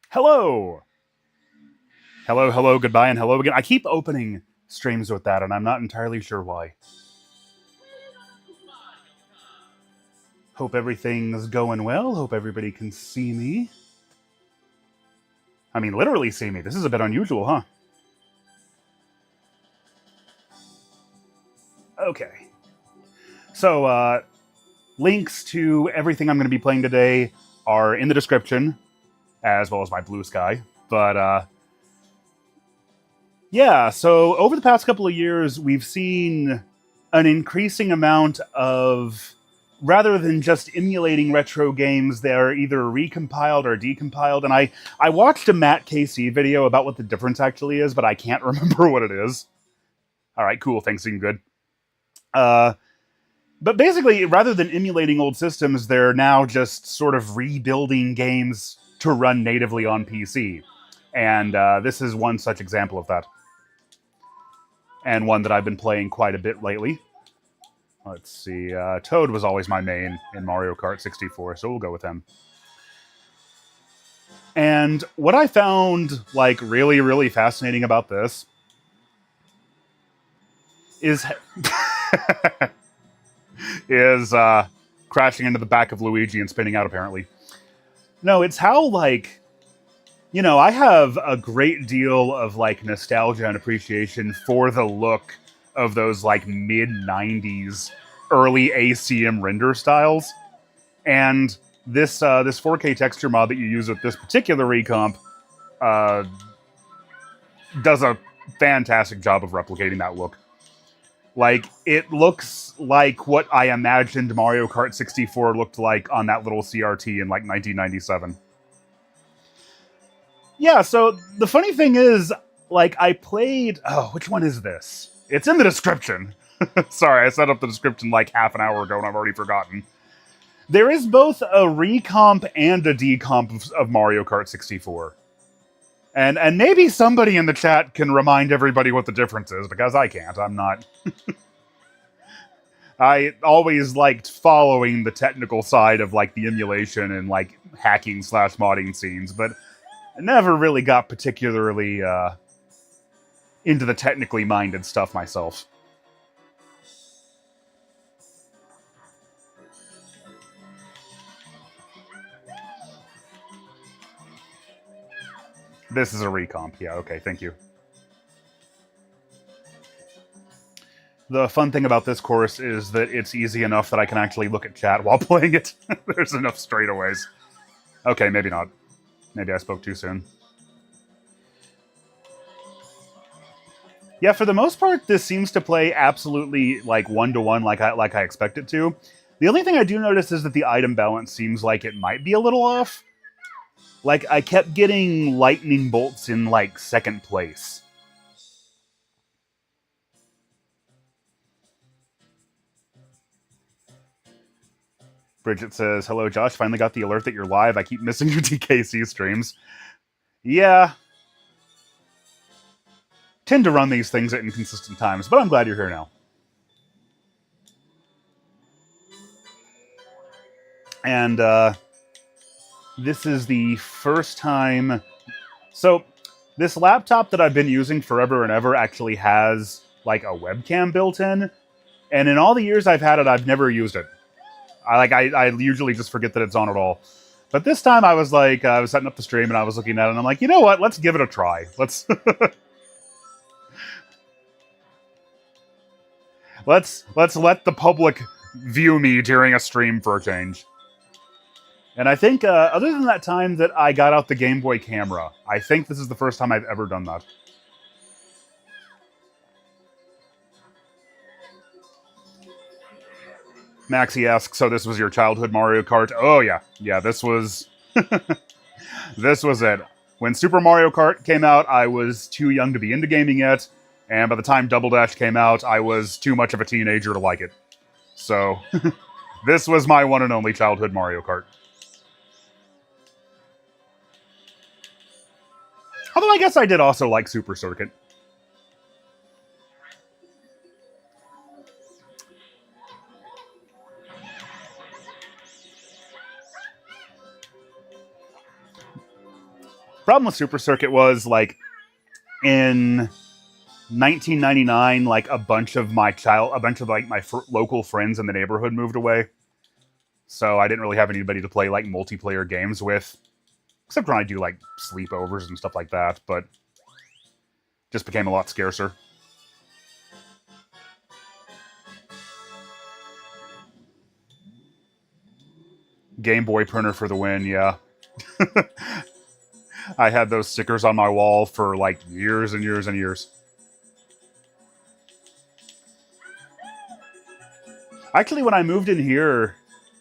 Hello! Hello, hello, goodbye, and hello again. I keep opening streams with that, and I'm not entirely sure why. Hope everything's going well. Hope everybody can see me. I mean, literally see me. This is a bit unusual, huh? Okay. So, links to everything I'm going to be playing today are in the description, as well as my blue sky. But, yeah, so over the past couple of years, we've seen an increasing amount of, rather than just emulating retro games, they're either recompiled or decompiled. And I watched a Matt KC video about what the difference actually is, but I can't remember what it is. All right, cool, thanks, seem good. But basically, rather than emulating old systems, they're now just sort of rebuilding games to run natively on PC. And this is one such example of that. And one that I've been playing quite a bit lately. Let's see, Toad was always my main in Mario Kart 64, so we'll go with him. And what I found, like, really, really fascinating about this is... is crashing into the back of Luigi and spinning out, apparently. No, it's how, like... You know, I have a great deal of, like, nostalgia and appreciation for the look of those, like, mid-90s early ACM render styles. And this 4K texture mod that you use with this particular recomp does a fantastic job of replicating that look. Like, it looks like what I imagined Mario Kart 64 looked like on that little CRT in, like, 1997. Yeah, so the funny thing is, like, I played... Oh, which one is this? It's in the description. Sorry, I set up the description like half an hour ago and I've already forgotten. There is both a recomp and a decomp of Mario Kart 64. And maybe somebody in the chat can remind everybody what the difference is, because I can't. I'm not... I always liked following the technical side of, like, the emulation and, like, hacking/modding scenes, but I never really got particularly into the technically minded stuff myself. This is a recomp. Yeah, okay, thank you. The fun thing about this course is that it's easy enough that I can actually look at chat while playing it. There's enough straightaways. Okay, maybe not. Maybe I spoke too soon. Yeah, for the most part, this seems to play absolutely, like, one-to-one like I expect it to. The only thing I do notice is that the item balance seems like it might be a little off. Like, I kept getting lightning bolts in, like, second place. Bridget says, hello, Josh. Finally got the alert that you're live. I keep missing your TKC streams. Yeah. Tend to run these things at inconsistent times, but I'm glad you're here now. And, this is the first time... So, this laptop that I've been using forever and ever actually has, like, a webcam built in. And in all the years I've had it, I've never used it. I usually just forget that it's on at all. But this time I was like, I was setting up the stream and I was looking at it and I'm like, you know what? Let's give it a try. Let's let the public view me during a stream for a change. And I think, other than that time that I got out the Game Boy camera, I think this is the first time I've ever done that. Maxie asks, so this was your childhood Mario Kart? Oh, yeah. Yeah, this was... this was it. When Super Mario Kart came out, I was too young to be into gaming yet, and by the time Double Dash came out, I was too much of a teenager to like it. So, this was my one and only childhood Mario Kart. Although I guess I did also like Super Circuit. Problem with Super Circuit was, like, in 1999, like, a bunch of my local friends in the neighborhood moved away. So I didn't really have anybody to play, like, multiplayer games with. Except when I do, like, sleepovers and stuff like that, but just became a lot scarcer. Game Boy printer for the win, yeah. I had those stickers on my wall for, like, years and years and years. Actually, when I moved in here,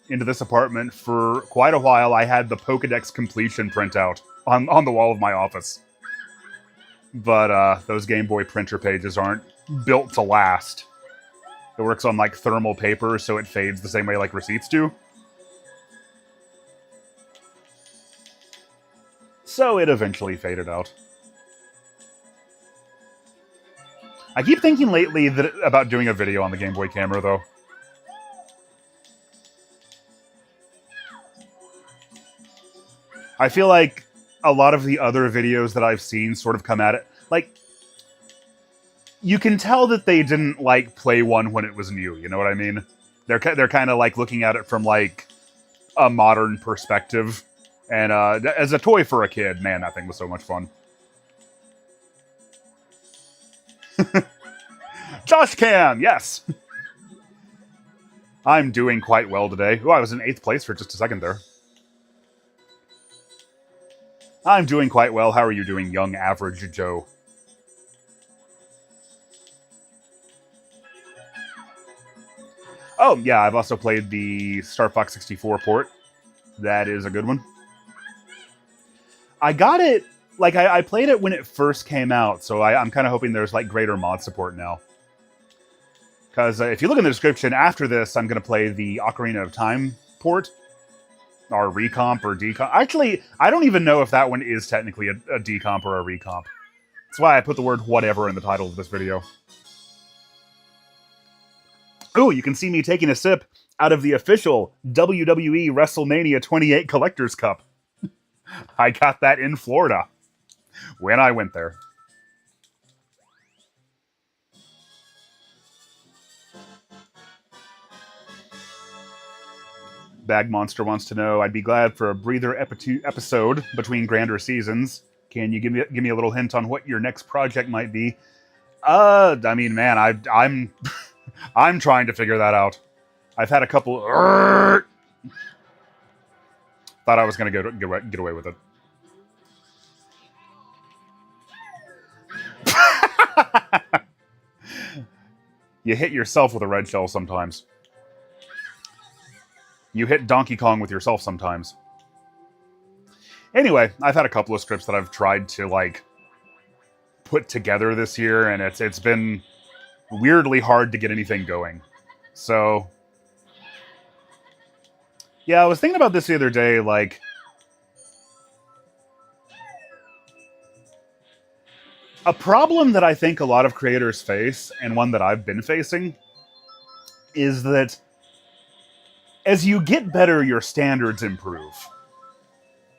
into this apartment, for quite a while, I had the Pokedex completion printout on the wall of my office. But those Game Boy printer pages aren't built to last. It works on, like, thermal paper, so it fades the same way, like, receipts do. So it eventually faded out. I keep thinking lately about doing a video on the Game Boy camera, though. I feel like a lot of the other videos that I've seen sort of come at it, like, you can tell that they didn't, like, play one when it was new, you know what I mean? They're kind of, like, looking at it from, like, a modern perspective. And as a toy for a kid, man, that thing was so much fun. Josh Cam, yes! I'm doing quite well today. Oh, I was in 8th place for just a second there. I'm doing quite well. How are you doing, young average Joe? Oh, yeah, I've also played the Star Fox 64 port. That is a good one. I got it, like, I played it when it first came out, so I'm kind of hoping there's, like, greater mod support now. Because if you look in the description, after this, I'm going to play the Ocarina of Time port. Or Recomp or Decomp. Actually, I don't even know if that one is technically a Decomp or a Recomp. That's why I put the word whatever in the title of this video. Ooh, you can see me taking a sip out of the official WWE WrestleMania 28 Collector's Cup. I got that in Florida when I went there. Bag Monster wants to know, I'd be glad for a breather episode between grander seasons. Can you give me a little hint on what your next project might be? I mean, man, I'm I'm trying to figure that out. I've had a couple. Thought I was gonna get away with it. You hit yourself with a red shell sometimes. You hit Donkey Kong with yourself sometimes. Anyway, I've had a couple of scripts that I've tried to, like, put together this year, and it's been weirdly hard to get anything going. So, yeah, I was thinking about this the other day, like, a problem that I think a lot of creators face, and one that I've been facing, is that as you get better, your standards improve.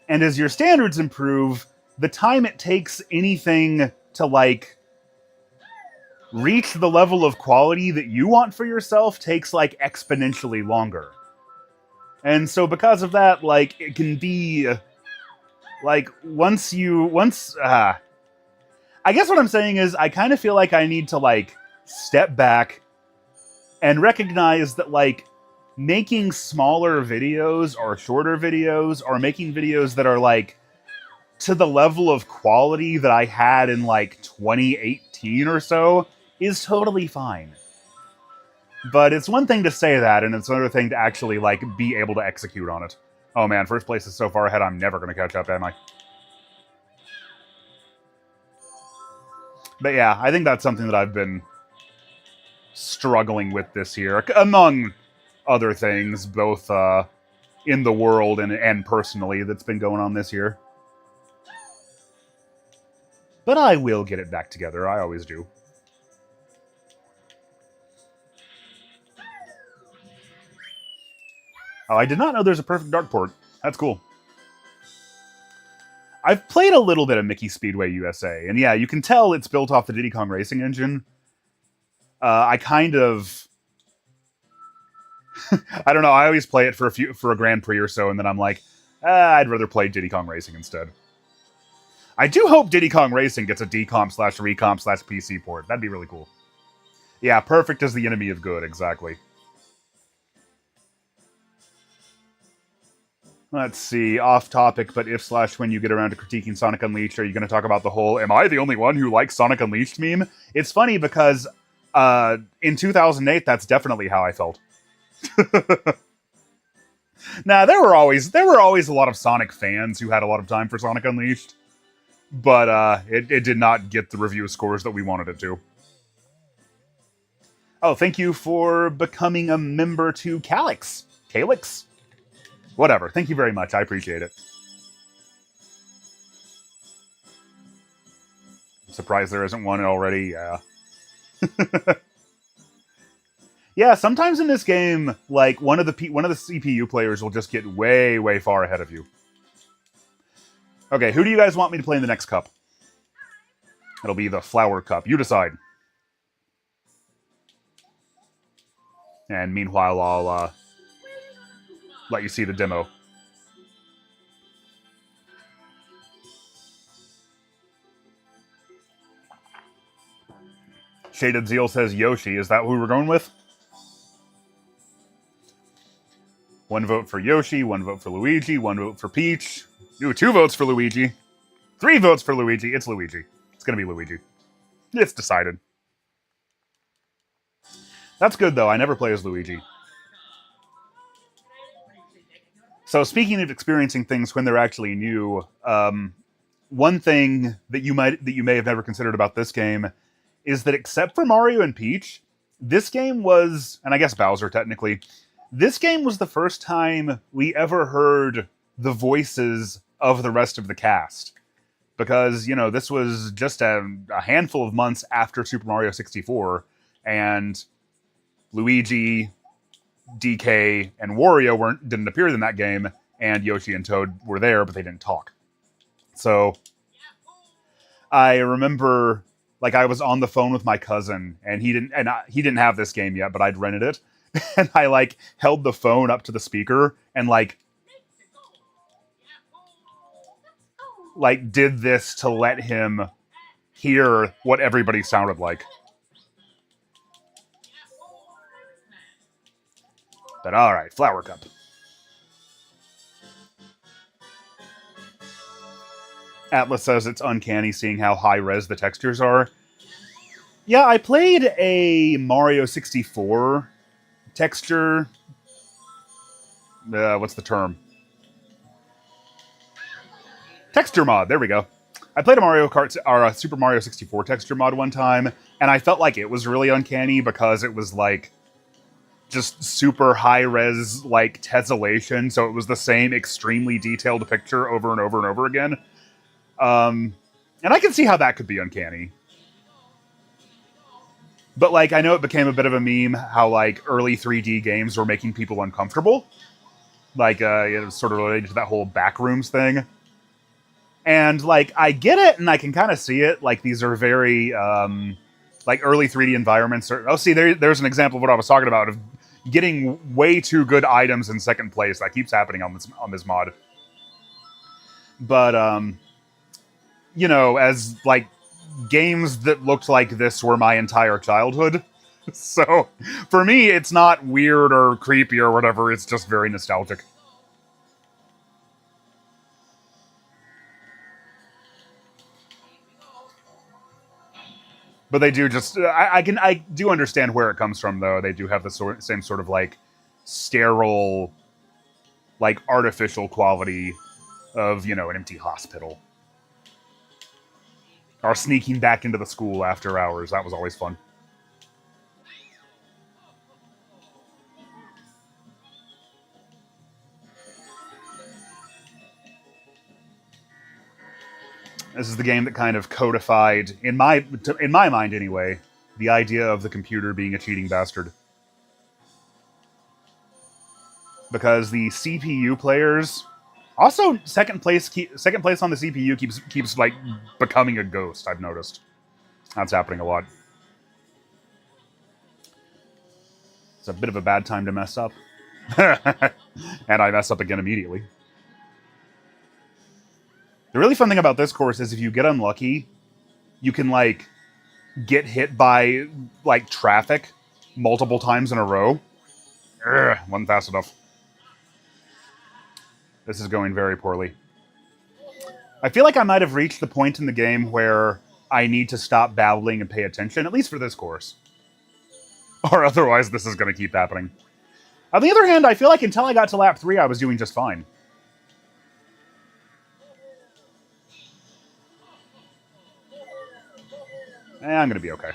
And as your standards improve, the time it takes anything to, like, reach the level of quality that you want for yourself takes, like, exponentially longer. And so because of that, like, it can be, like, I guess what I'm saying is I kind of feel like I need to, like, step back and recognize that, like, making smaller videos or shorter videos or making videos that are, like, to the level of quality that I had in, like, 2018 or so is totally fine. But it's one thing to say that, and it's another thing to actually, like, be able to execute on it. Oh man, first place is so far ahead, I'm never going to catch up, am I? But yeah, I think that's something that I've been struggling with this year, among other things, both in the world and personally, that's been going on this year. But I will get it back together, I always do. Oh, I did not know there's a perfect dark port. That's cool. I've played a little bit of Mickey Speedway USA, and yeah, you can tell it's built off the Diddy Kong Racing engine. I kind of... I don't know, I always play it for a Grand Prix or so, and then I'm like, I'd rather play Diddy Kong Racing instead. I do hope Diddy Kong Racing gets a Decomp/Recomp/PC port. That'd be really cool. Yeah, perfect is the enemy of good, exactly. Let's see, off topic, but if/when you get around to critiquing Sonic Unleashed, are you going to talk about the whole "Am I the only one who likes Sonic Unleashed" meme? It's funny because in 2008, that's definitely how I felt. Nah, there were always a lot of Sonic fans who had a lot of time for Sonic Unleashed, but it did not get the review scores that we wanted it to. Oh, thank you for becoming a member to Calyx. Calyx? Whatever. Thank you very much. I appreciate it. I'm surprised there isn't one already. Yeah. Yeah, sometimes in this game, like, one of the CPU players will just get way, way far ahead of you. Okay, who do you guys want me to play in the next cup? It'll be the Flower Cup. You decide. And meanwhile, I'll let you see the demo. Shaded Zeal says Yoshi. Is that who we're going with? 1 vote for Yoshi, 1 vote for Luigi, 1 vote for Peach. Ooh, 2 votes for Luigi. 3 votes for Luigi. It's Luigi. It's gonna be Luigi. It's decided. That's good, though. I never play as Luigi. So, speaking of experiencing things when they're actually new, one thing that you may have never considered about this game is that except for Mario and Peach, this game was, and I guess Bowser technically, this game was the first time we ever heard the voices of the rest of the cast. Because, you know, this was just a handful of months after Super Mario 64, and Luigi, DK, and Wario didn't appear in that game, and Yoshi and Toad were there, but they didn't talk. So, I remember, like, I was on the phone with my cousin, and he didn't have this game yet, but I'd rented it, and I, like, held the phone up to the speaker, and, like, did this to let him hear what everybody sounded like. But alright, Flower Cup. Atlas says it's uncanny seeing how high-res the textures are. Yeah, I played a Mario 64 texture... what's the term? Texture mod, there we go. I played a Mario Kart, or a Super Mario 64 texture mod one time, and I felt like it was really uncanny because it was like just super high-res, like, tessellation, so it was the same extremely detailed picture over and over and over again. And I can see how that could be uncanny. But, like, I know it became a bit of a meme how, like, early 3D games were making people uncomfortable. Like, it was sort of related to that whole Backrooms thing. And, like, I get it, and I can kind of see it. Like, these are very, like, early 3D environments. Oh, see, there's an example of what I was talking about, of getting way too good items in second place. That keeps happening on this mod. But, you know, as, like, games that looked like this were my entire childhood. So, for me, it's not weird or creepy or whatever. It's just very nostalgic. But they do just... I do understand where it comes from, though. They do have the same sort of, like, sterile, like, artificial quality of, you know, an empty hospital. Or sneaking back into the school after hours. That was always fun. This is the game that kind of codified, in my mind anyway, the idea of the computer being a cheating bastard. Because the CPU players Also, second place on the CPU keeps like becoming a ghost. I've noticed that's happening a lot. It's a bit of a bad time to mess up, and I mess up again immediately. The really fun thing about this course is if you get unlucky, you can like get hit by like traffic multiple times in a row. Wasn't fast enough. This is going very poorly. I feel like I might have reached the point in the game where I need to stop battling and pay attention, at least for this course. Or otherwise, this is going to keep happening. On the other hand, I feel like until I got to lap 3, I was doing just fine. I'm going to be okay.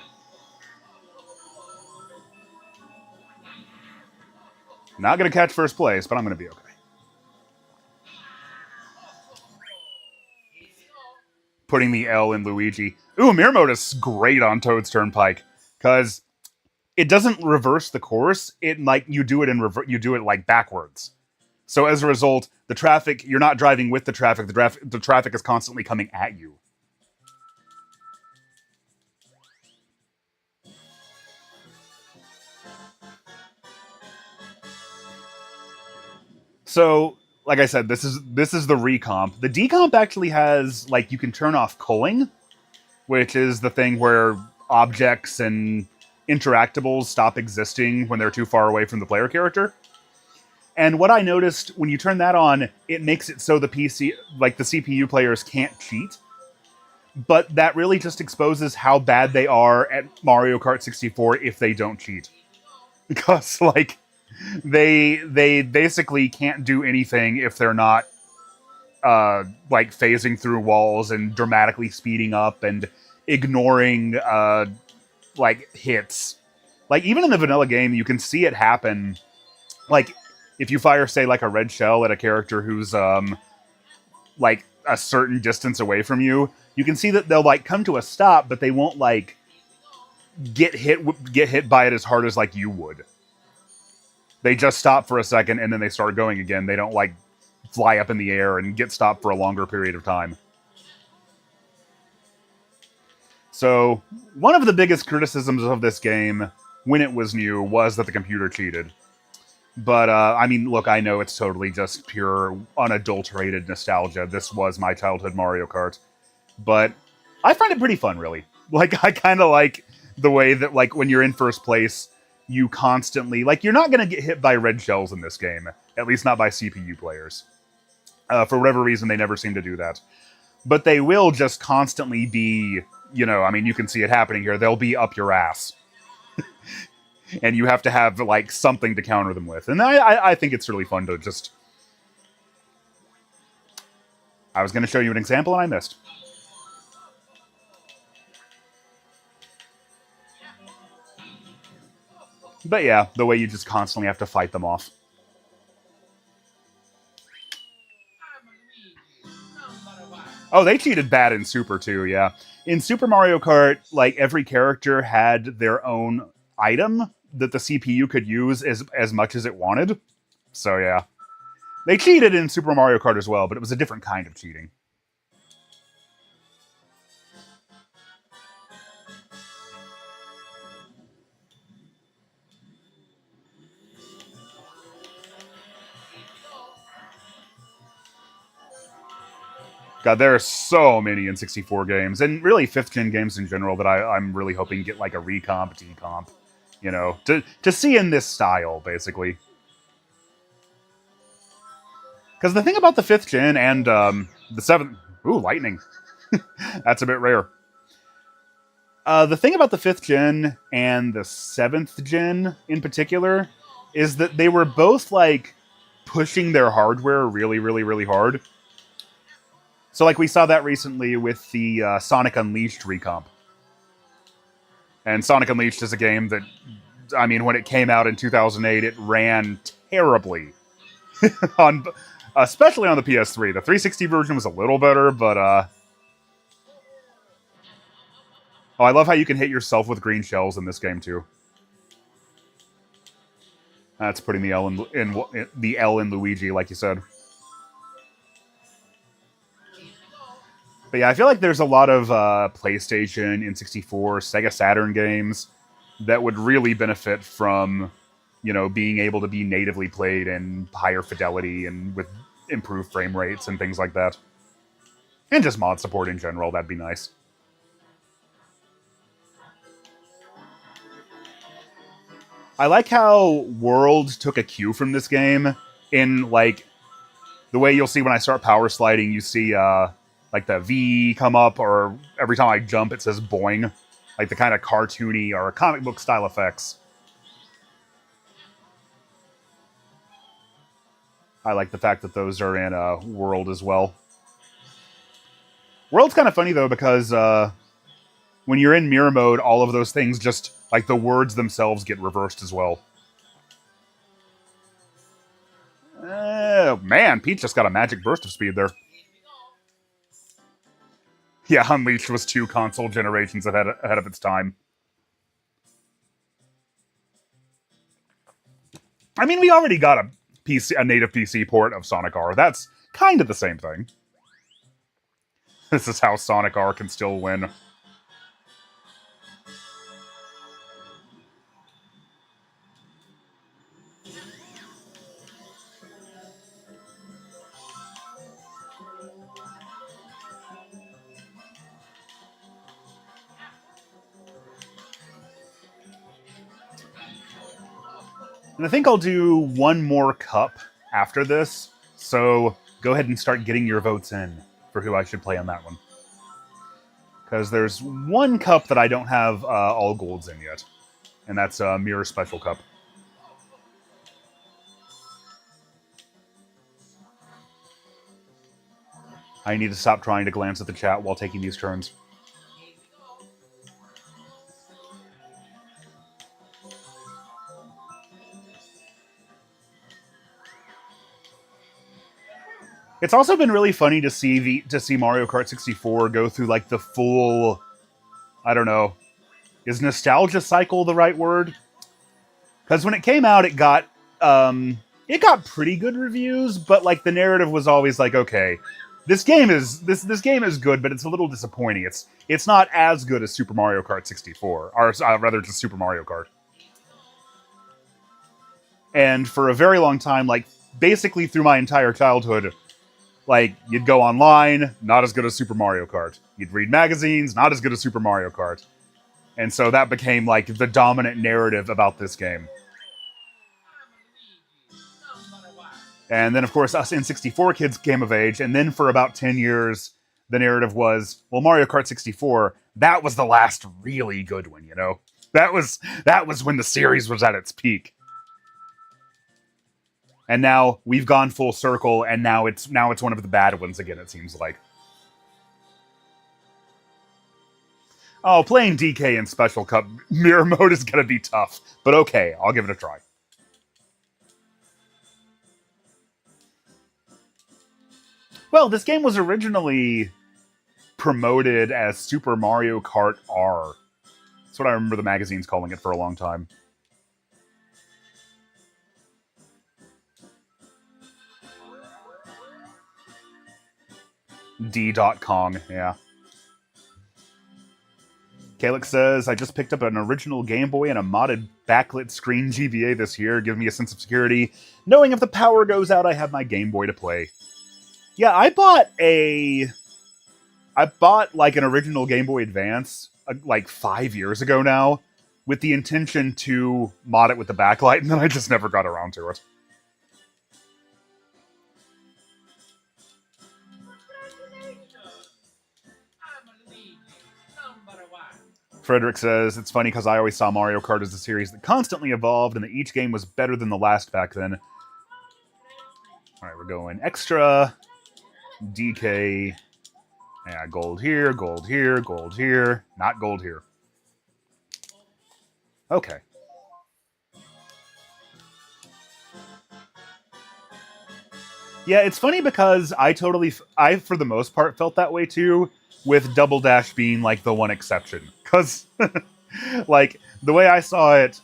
Not going to catch first place, but I'm going to be okay. Putting the L in Luigi. Ooh, mirror mode is great on Toad's Turnpike, because it doesn't reverse the course. It like you do it like backwards. So as a result, the traffic, you're not driving with the traffic. The traffic is constantly coming at you. So, like I said, this is the recomp. The decomp actually has, like, you can turn off culling, which is the thing where objects and interactables stop existing when they're too far away from the player character. And what I noticed, when you turn that on, it makes it so the PC, like the CPU players can't cheat. But that really just exposes how bad they are at Mario Kart 64 if they don't cheat. Because, like, they basically can't do anything if they're not like phasing through walls and dramatically speeding up and ignoring like hits. Like even in the vanilla game, you can see it happen. Like if you fire, say, like a red shell at a character who's like a certain distance away from you, you can see that they'll like come to a stop, but they won't like get hit by it as hard as like you would. They just stop for a second and then they start going again. They don't like fly up in the air and get stopped for a longer period of time. So one of the biggest criticisms of this game when it was new was that the computer cheated. But, I mean, look, I know it's totally just pure, unadulterated nostalgia. This was my childhood Mario Kart. But I find it pretty fun, really. Like, I kind of like the way that, like, when you're in first place, you constantly... Like, you're not going to get hit by red shells in this game. At least not by CPU players. For whatever reason, they never seem to do that. But they will just constantly be, you know, I mean, you can see it happening here. They'll be up your ass. And you have to have, like, something to counter them with. And I think it's really fun to just... I was going to show you an example, and I missed. But yeah, the way you just constantly have to fight them off. Oh, they cheated bad in Super, too, yeah. In Super Mario Kart, like, every character had their own item that the CPU could use as much as it wanted. So, yeah. They cheated in Super Mario Kart as well, but it was a different kind of cheating. God, there are so many in 64 games, and really 5th-gen games in general that I'm really hoping get, like, a recomp, decomp, you know, to see in this style, basically. Because the thing about the 5th-gen and the 7th... Ooh, lightning. That's a bit rare. The thing about the 5th-gen and the 7th-gen in particular is that they were both, like, pushing their hardware really, really, really hard. So, like, we saw that recently with the Sonic Unleashed recomp. And Sonic Unleashed is a game that, I mean, when it came out in 2008, it ran terribly. Especially on the PS3. The 360 version was a little better, but, Oh, I love how you can hit yourself with green shells in this game, too. That's putting the L in Luigi, like you said. But yeah, I feel like there's a lot of PlayStation, N64, Sega Saturn games that would really benefit from, you know, being able to be natively played in higher fidelity and with improved frame rates and things like that. And just mod support in general, that'd be nice. I like how World took a cue from this game in, like, the way you'll see when I start power sliding, you see, like, the V come up, or every time I jump, it says boing. Like, the kind of cartoony or comic book style effects. I like the fact that those are in World as well. World's kind of funny, though, because when you're in mirror mode, all of those things just, like, the words themselves get reversed as well. Man, Peach just got a magic burst of speed there. Yeah, Unleashed was 2 console generations ahead of its time. I mean, we already got a native PC port of Sonic R. That's kind of the same thing. This is how Sonic R can still win. And I think I'll do one more cup after this, so go ahead and start getting your votes in for who I should play on that one. Because there's one cup that I don't have all golds in yet, and that's a Mirror Special Cup. I need to stop trying to glance at the chat while taking these turns. It's also been really funny to see Mario Kart 64 go through, like, the full, I don't know, is nostalgia cycle the right word? Because when it came out, it got pretty good reviews, but, like, the narrative was always like, okay, this game is good, but it's a little disappointing. It's not as good as Super Mario Kart 64, or rather just Super Mario Kart. And for a very long time, like, basically through my entire childhood, like, you'd go online, not as good as Super Mario Kart. You'd read magazines, not as good as Super Mario Kart. And so that became, like, the dominant narrative about this game. And then, of course, us N64 kids came of age, and then for about 10 years, the narrative was, well, Mario Kart 64, that was the last really good one, you know? That was when the series was at its peak. And now we've gone full circle, and now it's one of the bad ones again, it seems like. Oh, playing DK in Special Cup Mirror Mode is going to be tough. But okay, I'll give it a try. Well, this game was originally promoted as Super Mario Kart R. That's what I remember the magazines calling it for a long time. D.Kong, yeah. Kalix says, I just picked up an original Game Boy and a modded backlit screen GBA this year. Give me a sense of security. Knowing if the power goes out, I have my Game Boy to play. Yeah, I bought like an original Game Boy Advance like 5 years ago now with the intention to mod it with the backlight, and then I just never got around to it. Frederick says, it's funny because I always saw Mario Kart as a series that constantly evolved and that each game was better than the last back then. Alright, we're going extra, DK, yeah, gold here, gold here, gold here, not gold here. Okay. Yeah, it's funny because I for the most part felt that way too, with Double Dash being like the one exception. Because, like, the way I saw it,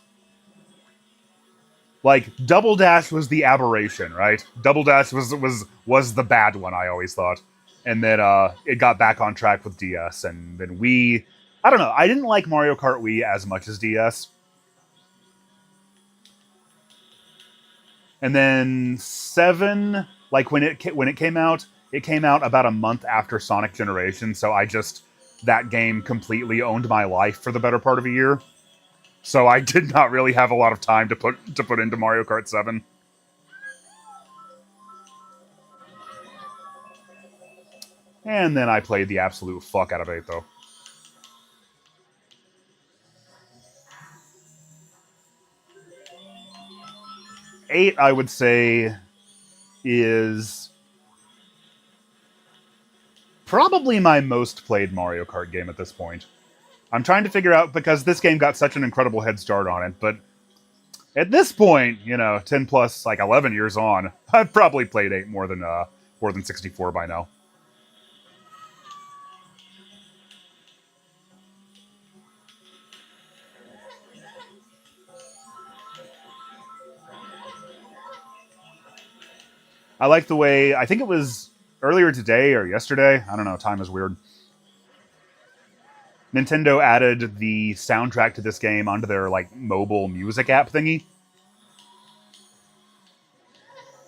like, Double Dash was the aberration, right? Double Dash was the bad one, I always thought. and then it got back on track with DS, and then Wii. I don't know. I didn't like Mario Kart Wii as much as DS. And then 7, like when it came out about a month after Sonic Generation, so that game completely owned my life for the better part of a year. So I did not really have a lot of time to put into Mario Kart 7. And then I played the absolute fuck out of 8, though. 8, I would say, is probably my most played Mario Kart game at this point. I'm trying to figure out, because this game got such an incredible head start on it, but at this point, 10 plus, 11 years on, I've probably played 8 more than 64 by now. I like the way, I think it was earlier today or yesterday, I don't know, time is weird. Nintendo added the soundtrack to this game onto their mobile music app thingy.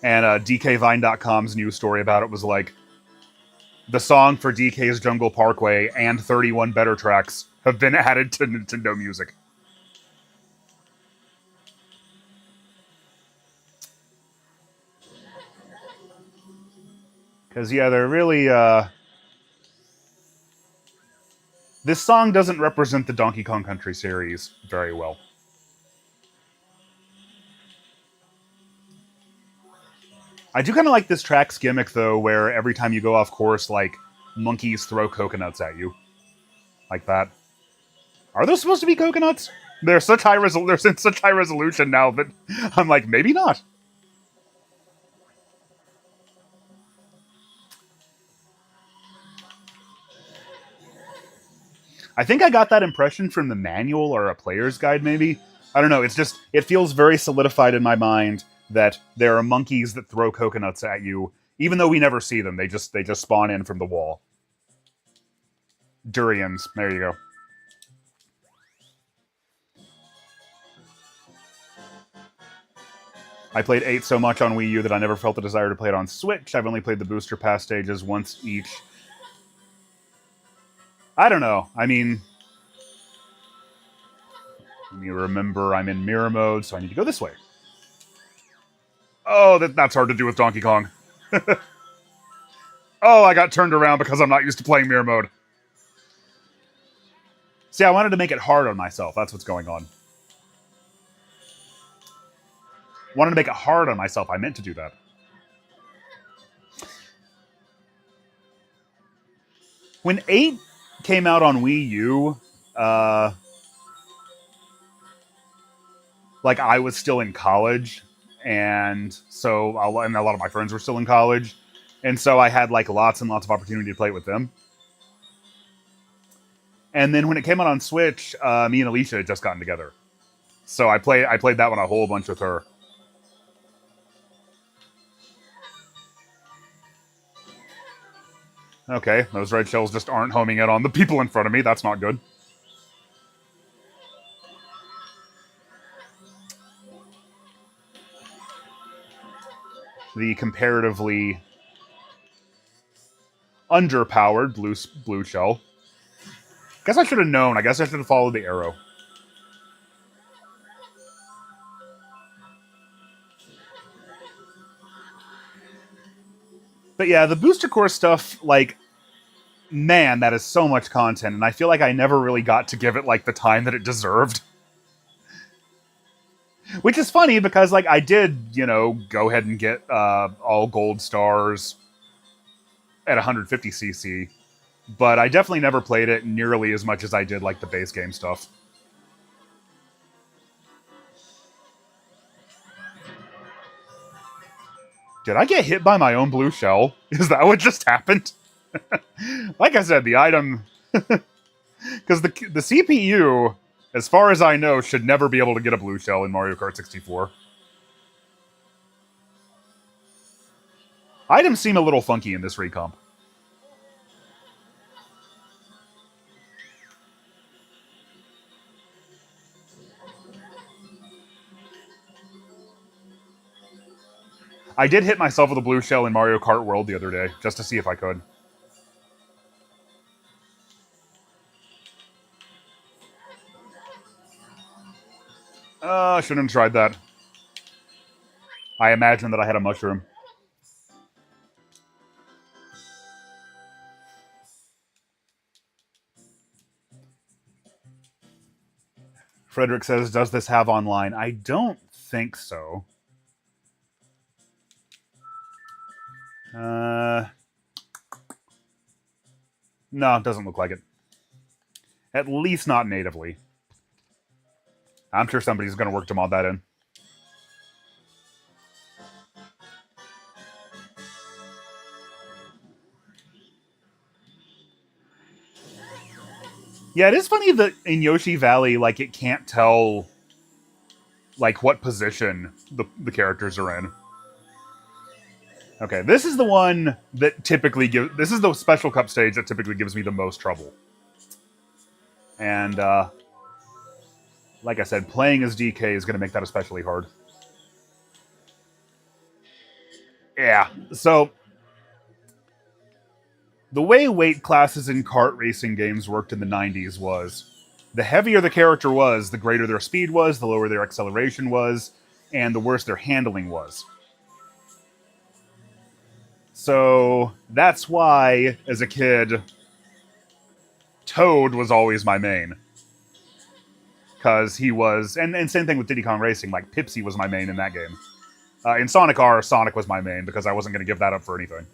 And DKVine.com's news story about it was the song for DK's Jungle Parkway and 31 better tracks have been added to Nintendo Music. Because, yeah, they're really, this song doesn't represent the Donkey Kong Country series very well. I do kind of like this track's gimmick, though, where every time you go off course, monkeys throw coconuts at you. Like that. Are those supposed to be coconuts? They're in such high resolution now that I'm like, maybe not. I think I got that impression from the manual or a player's guide, maybe. I don't know. It feels very solidified in my mind that there are monkeys that throw coconuts at you, even though we never see them. They just spawn in from the wall. Durians. There you go. I played 8 so much on Wii U that I never felt the desire to play it on Switch. I've only played the Booster Pass stages once each. I don't know. I mean, let me remember I'm in mirror mode, so I need to go this way. Oh, that's hard to do with Donkey Kong. Oh, I got turned around because I'm not used to playing mirror mode. See, I wanted to make it hard on myself. That's what's going on. Wanted to make it hard on myself. I meant to do that. When 8 came out on Wii U, I was still in college, and so and a lot of my friends were still in college, and so I had lots and lots of opportunity to play it with them. And then when it came out on Switch, me and Alicia had just gotten together, so I played that one a whole bunch with her. Okay, those red shells just aren't homing in on the people in front of me. That's not good. The comparatively underpowered blue shell. Guess I should have known. I guess I should have followed the arrow. But yeah, the booster course stuff, man, that is so much content, and I feel like I never really got to give it, the time that it deserved. Which is funny, because, I did, go ahead and get all gold stars at 150cc, but I definitely never played it nearly as much as I did, the base game stuff. Did I get hit by my own blue shell? Is that what just happened? Like I said, the item... Because the CPU, as far as I know, should never be able to get a blue shell in Mario Kart 64. Items seem a little funky in this recomp. I did hit myself with a blue shell in Mario Kart World the other day, just to see if I could. Shouldn't have tried that. I imagine that I had a mushroom. Frederick says, does this have online? I don't think so. No, it doesn't look like it. At least not natively. I'm sure somebody's going to work to mod that in. Yeah, it is funny that in Yoshi Valley, like, it can't tell, like, what position the characters are in. Okay, this is the one that typically gives... This is the Special Cup stage that typically gives me the most trouble. And, like I said, playing as DK is going to make that especially hard. Yeah, so... The way weight classes in kart racing games worked in the 90s was the heavier the character was, the greater their speed was, the lower their acceleration was, and the worse their handling was. So that's why, as a kid, Toad was always my main. Because he was... And same thing with Diddy Kong Racing, like Pipsy was my main in that game. In Sonic R, Sonic was my main, because I wasn't going to give that up for anything.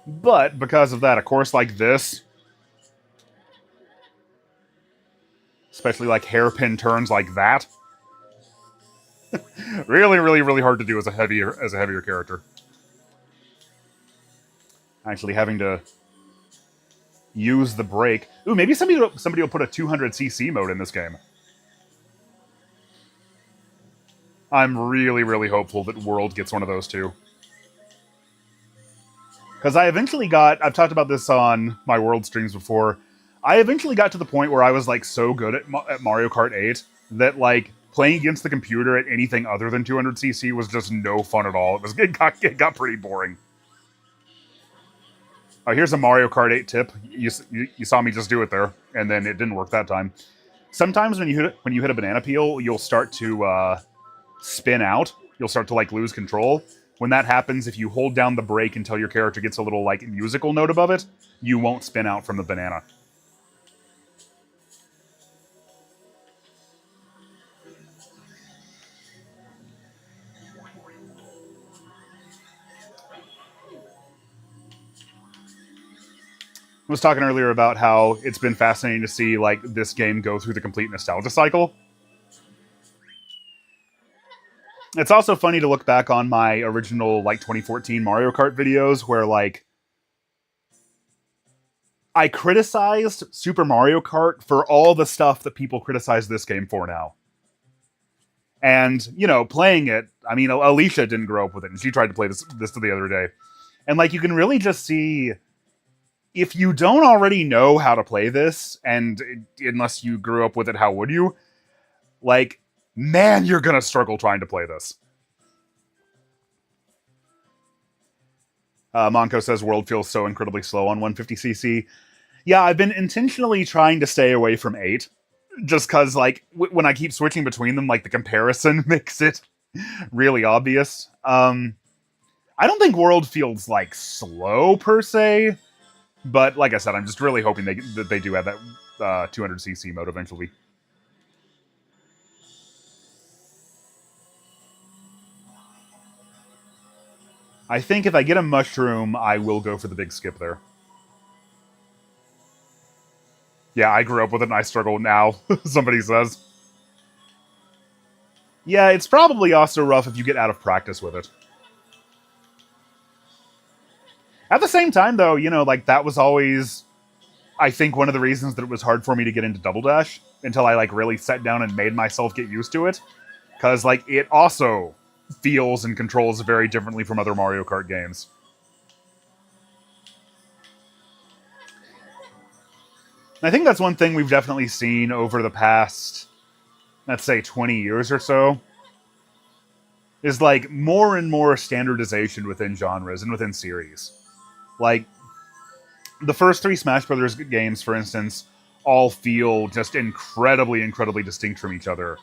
But, because of that, a course like this, especially like hairpin turns like that, really, really, really hard to do as a heavier character. Actually having to use the brake. Ooh, maybe somebody will put a 200cc mode in this game. I'm really, really hopeful that World gets one of those too. Because I eventually got... I've talked about this on my World streams before. I eventually got to the point where I was, like, so good at Mario Kart 8 that, like, playing against the computer at anything other than 200cc was just no fun at all. It got pretty boring. Here's a Mario Kart 8 tip. You saw me just do it there, and then it didn't work that time. Sometimes when you hit a banana peel, you'll start to spin out. You'll start to, like, lose control. When that happens, if you hold down the brake until your character gets a little, like, musical note above it, you won't spin out from the banana. I was talking earlier about how it's been fascinating to see, like, this game go through the complete nostalgia cycle. It's also funny to look back on my original, like, 2014 Mario Kart videos where, like, I criticized Super Mario Kart for all the stuff that people criticize this game for now. And, you know, playing it, I mean, Alicia didn't grow up with it, and she tried to play this the other day. And, like, you can really just see... If you don't already know how to play this, and unless you grew up with it, how would you? Like... Man, you're gonna struggle trying to play this. Monko says World feels so incredibly slow on 150cc. Yeah, I've been intentionally trying to stay away from 8. Just because, like, when I keep switching between them, like, the comparison makes it really obvious. I don't think World feels, like, slow, per se. But, like I said, I'm just really hoping that they do have that 200cc mode eventually. I think if I get a mushroom, I will go for the big skip there. Yeah, I grew up with it and I struggle now, somebody says. Yeah, it's probably also rough if you get out of practice with it. At the same time, though, you know, like, that was always, I think, one of the reasons that it was hard for me to get into Double Dash until I, like, really sat down and made myself get used to it. Because, like, it also feels and controls very differently from other Mario Kart games. I think that's one thing we've definitely seen over the past, let's say, 20 years or so, is like more and more standardization within genres and within series. Like, the first three Smash Brothers games, for instance, all feel just incredibly, incredibly distinct from each other.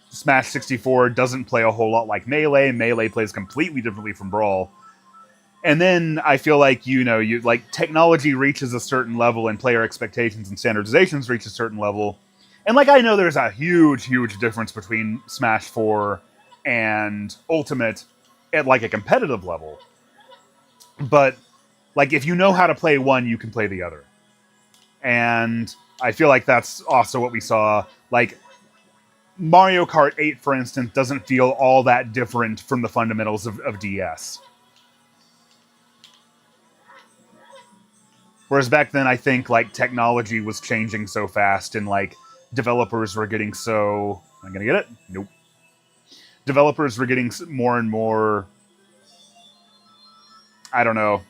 Smash 64 doesn't play a whole lot like Melee. Melee plays completely differently from Brawl. And then I feel like, like technology reaches a certain level and player expectations and standardizations reach a certain level. And like, I know there's a huge, huge difference between Smash 4 and Ultimate at like a competitive level. But like, if you know how to play one, you can play the other. And I feel like that's also what we saw. Like, Mario Kart 8, for instance, doesn't feel all that different from the fundamentals of DS. Whereas back then, I think, like, technology was changing so fast and, like, developers were getting so... Am I gonna get it? Nope. Developers were getting more and more... I don't know.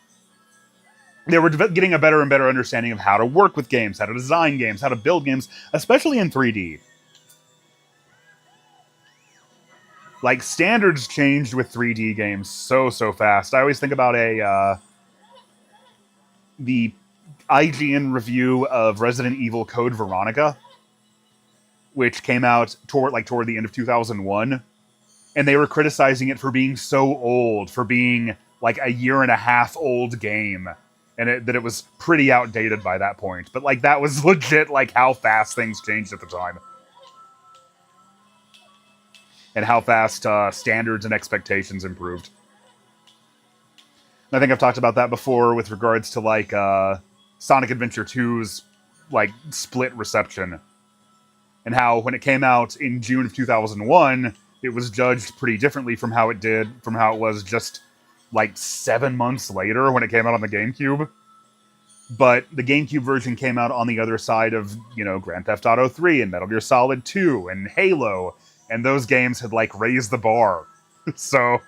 They were getting a better and better understanding of how to work with games, how to design games, how to build games, especially in 3D. Like, standards changed with 3D games so fast. I always think about the IGN review of Resident Evil Code Veronica, which came out toward the end of 2001, and they were criticizing it for being so old, for being like a year and a half old game, and that it was pretty outdated by that point. But like, that was legit like how fast things changed at the time. And how fast standards and expectations improved. And I think I've talked about that before with regards to like Sonic Adventure 2's like split reception, and how when it came out in June of 2001, it was judged pretty differently from how it was just like 7 months later when it came out on the GameCube. But the GameCube version came out on the other side of, Grand Theft Auto 3 and Metal Gear Solid 2 and Halo, and those games had like raised the bar. So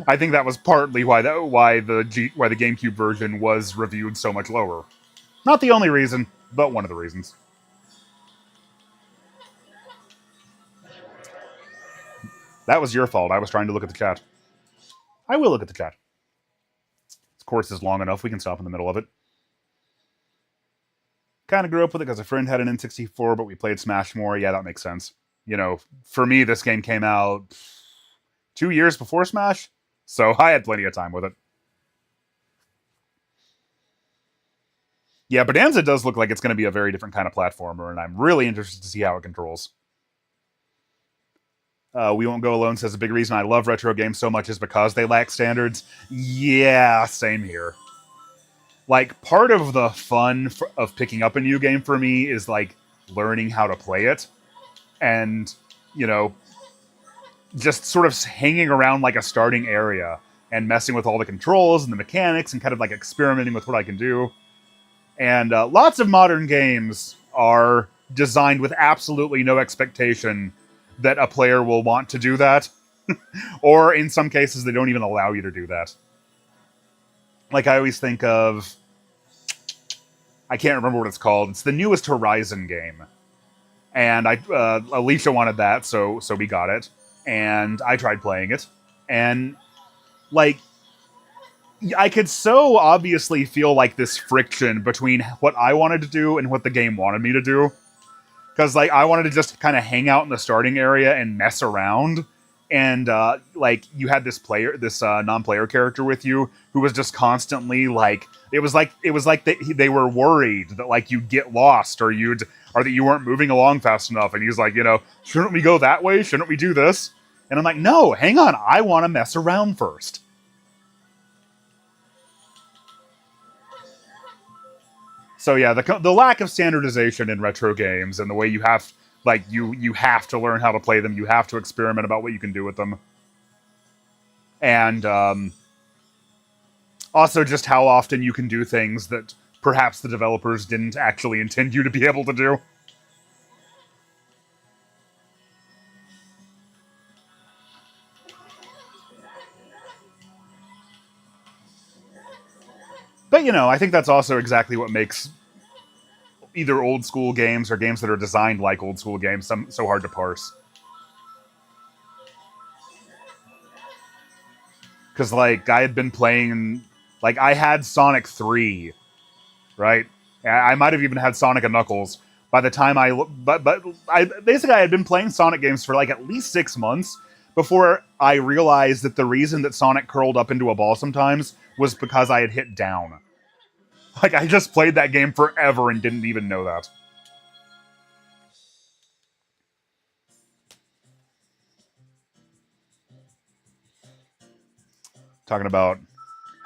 I think that was partly why the GameCube version was reviewed so much lower. Not the only reason, but one of the reasons. That was your fault. I was trying to look at the chat. I will look at the chat. This course is long enough. We can stop in the middle of it. Kind of grew up with it because a friend had an N64, but we played Smash more. Yeah, that makes sense. For me, this game came out 2 years before Smash, so I had plenty of time with it. Yeah, Bonanza does look like it's going to be a very different kind of platformer, and I'm really interested to see how it controls. We Won't Go Alone says a big reason I love retro games so much is because they lack standards. Yeah, same here. Like, part of the fun of picking up a new game for me is, like, learning how to play it. And, just sort of hanging around, like, a starting area and messing with all the controls and the mechanics and kind of, like, experimenting with what I can do. And lots of modern games are designed with absolutely no expectation that a player will want to do that. Or in some cases, they don't even allow you to do that. Like, I always think of... I can't remember what it's called. It's the newest Horizon game. And Alicia wanted that, so we got it. And I tried playing it. And, like, I could so obviously feel, like, this friction between what I wanted to do and what the game wanted me to do. Because, like, I wanted to just kind of hang out in the starting area and mess around. And, like, you had this non-player character with you who was just constantly, like... It was like they were worried that, like, you'd get lost or that you weren't moving along fast enough. And he's like, shouldn't we go that way? Shouldn't we do this? And I'm like, no, hang on. I want to mess around first. So yeah, the lack of standardization in retro games and the way you have to learn how to play them, you have to experiment about what you can do with them. And also just how often you can do things that perhaps the developers didn't actually intend you to be able to do. But, you know, I think that's also exactly what makes either old school games or games that are designed like old school games so hard to parse. Because, like, I had been playing... Like, I had Sonic 3, right? I might have even had Sonic and Knuckles by the time I... But I basically, I had been playing Sonic games for, like, at least 6 months before I realized that the reason that Sonic curled up into a ball sometimes was because I had hit down. Like, I just played that game forever and didn't even know that. Talking about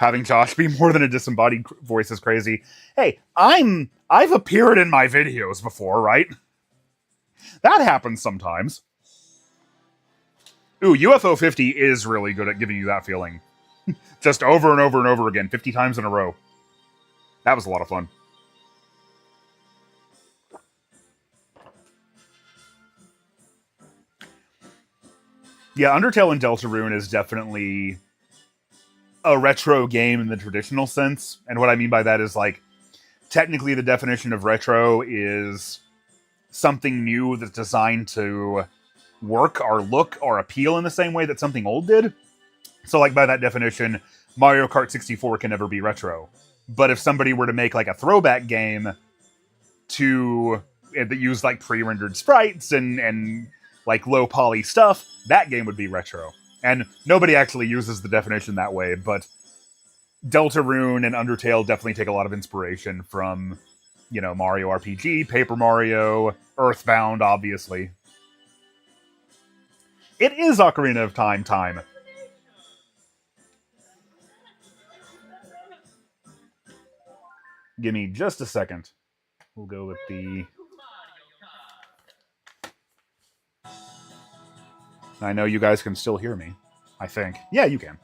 having Josh be more than a disembodied voice is crazy. Hey, I've appeared in my videos before, right? That happens sometimes. Ooh, UFO 50 is really good at giving you that feeling. Just over and over and over again, 50 times in a row. That was a lot of fun. Yeah, Undertale and Deltarune is definitely a retro game in the traditional sense. And what I mean by that is, like, technically the definition of retro is something new that's designed to work or look or appeal in the same way that something old did. So, like, by that definition, Mario Kart 64 can never be retro. But if somebody were to make, like, a throwback game that used, like, pre-rendered sprites and like, low-poly stuff, that game would be retro. And nobody actually uses the definition that way, but Deltarune and Undertale definitely take a lot of inspiration from, you know, Mario RPG, Paper Mario, Earthbound, obviously. It is Ocarina of Time. Give me just a second. We'll go with the... I know you guys can still hear me, I think. Yeah, you can.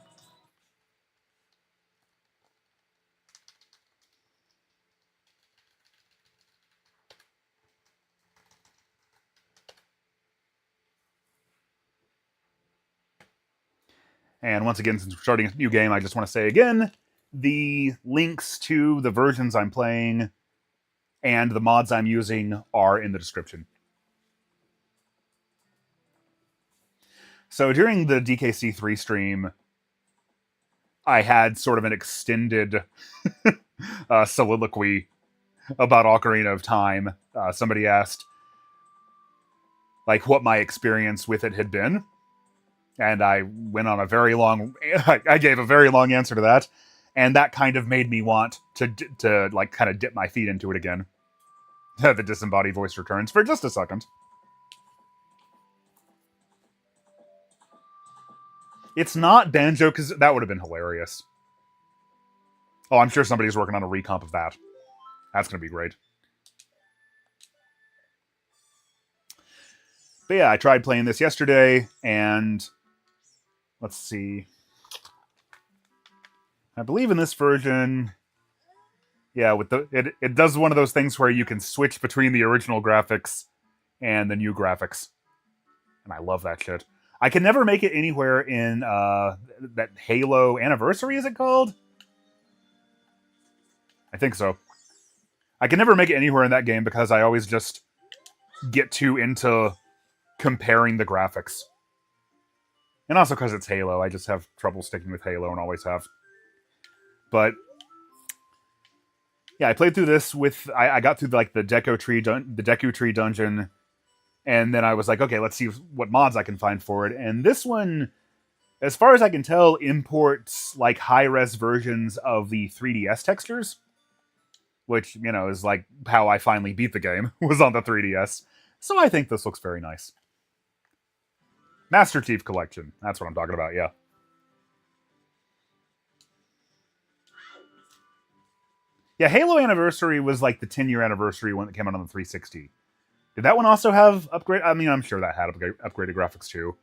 And once again, since we're starting a new game, I just want to say again, the links to the versions I'm playing and the mods I'm using are in the description. So during the DKC3 stream, I had sort of an extended soliloquy about Ocarina of Time. Somebody asked, like, what my experience with it had been. And I went on a very long... I gave a very long answer to that. And that kind of made me want to like, kind of dip my feet into it again. The disembodied voice returns for just a second. It's not Banjo, because that would have been hilarious. Oh, I'm sure somebody's working on a recomp of that. That's going to be great. But yeah, I tried playing this yesterday, and... Let's see. I believe in this version... Yeah, with it does one of those things where you can switch between the original graphics and the new graphics. And I love that shit. I can never make it anywhere in that Halo Anniversary, is it called? I think so. I can never make it anywhere in that game because I always just get too into comparing the graphics. And also because it's Halo, I just have trouble sticking with Halo and always have. But yeah, I played through this with... I got through like the Deku Tree dungeon, and then I was like, okay, let's see what mods I can find for it. And this one, as far as I can tell, imports like high-res versions of the 3DS textures, which, you know, is like how I finally beat the game, was on the 3DS. So I think this looks very nice. Master Chief Collection. That's what I'm talking about, yeah. Yeah, Halo Anniversary was like the 10-year anniversary one that came out on the 360. Did that one also have upgrade? I mean, I'm sure that had upgraded graphics too.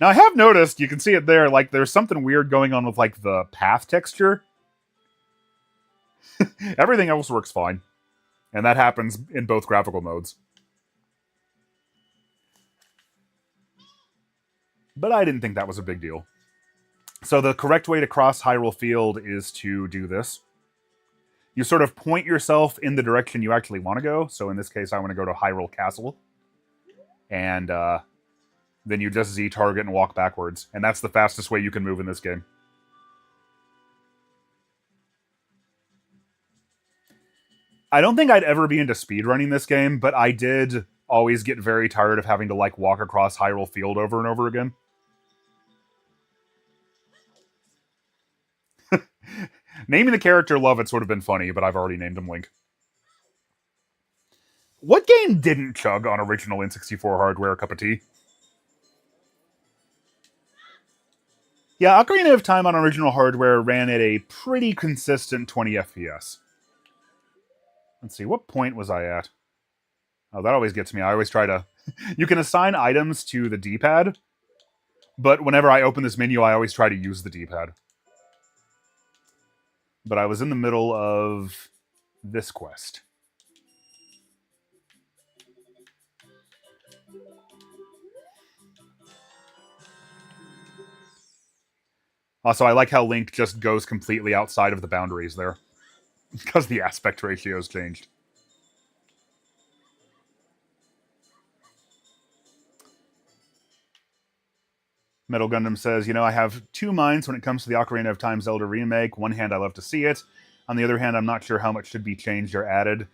Now, I have noticed, you can see it there, like, there's something weird going on with, like, the path texture. Everything else works fine. And that happens in both graphical modes. But I didn't think that was a big deal. So So the correct way to cross Hyrule Field is to do this. You sort of point yourself in the direction you actually want to go. So in this case, I want to go to Hyrule Castle. And then you just Z-target and walk backwards. And that's the fastest way you can move in this game. I don't think I'd ever be into speedrunning this game, but I did always get very tired of having to, like, walk across Hyrule Field over and over again. Naming the character Lovitz would have been funny, but I've already named him Link. What game didn't chug on original N64 hardware, cup of tea? Yeah, Ocarina of Time on original hardware ran at a pretty consistent 20 FPS. Let's see, what point was I at? Oh, that always gets me. I always try to... You can assign items to the D-pad, but whenever I open this menu, I always try to use the D-pad. But I was in the middle of this quest. Also, I like how Link just goes completely outside of the boundaries there. Because the aspect ratio's changed. Metal Gundam says, you know, I have two minds when it comes to the Ocarina of Time Zelda remake. One hand, I love to see it. On the other hand, I'm not sure how much should be changed or added.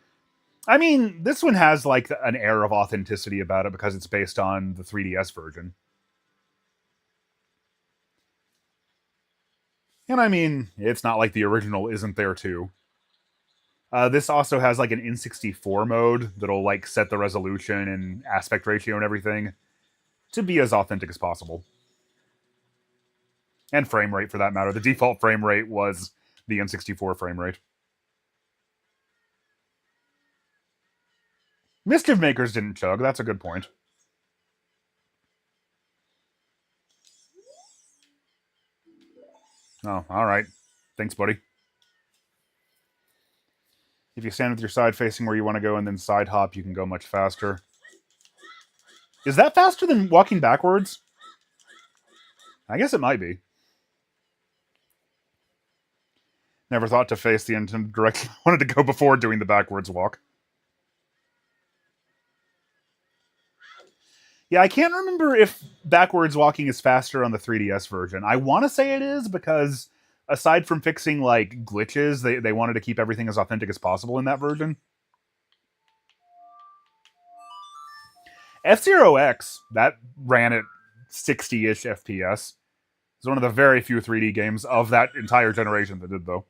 I mean, this one has, like, an air of authenticity about it because it's based on the 3DS version. And I mean, it's not like the original isn't there, too. This also has, like, an N64 mode that'll, like, set the resolution and aspect ratio and everything to be as authentic as possible. And frame rate, for that matter. The default frame rate was the N64 frame rate. Mischief Makers didn't chug, that's a good point. Oh, alright. Thanks, buddy. If you stand with your side facing where you want to go and then side hop, you can go much faster. Is that faster than walking backwards? I guess it might be. Never thought to face the intended direction I wanted to go before doing the backwards walk. Yeah, I can't remember if backwards walking is faster on the 3DS version. I want to say it is because aside from fixing, like, glitches, they wanted to keep everything as authentic as possible in that version. F-Zero X, that ran at 60-ish FPS. It's one of the very few 3D games of that entire generation that did, though.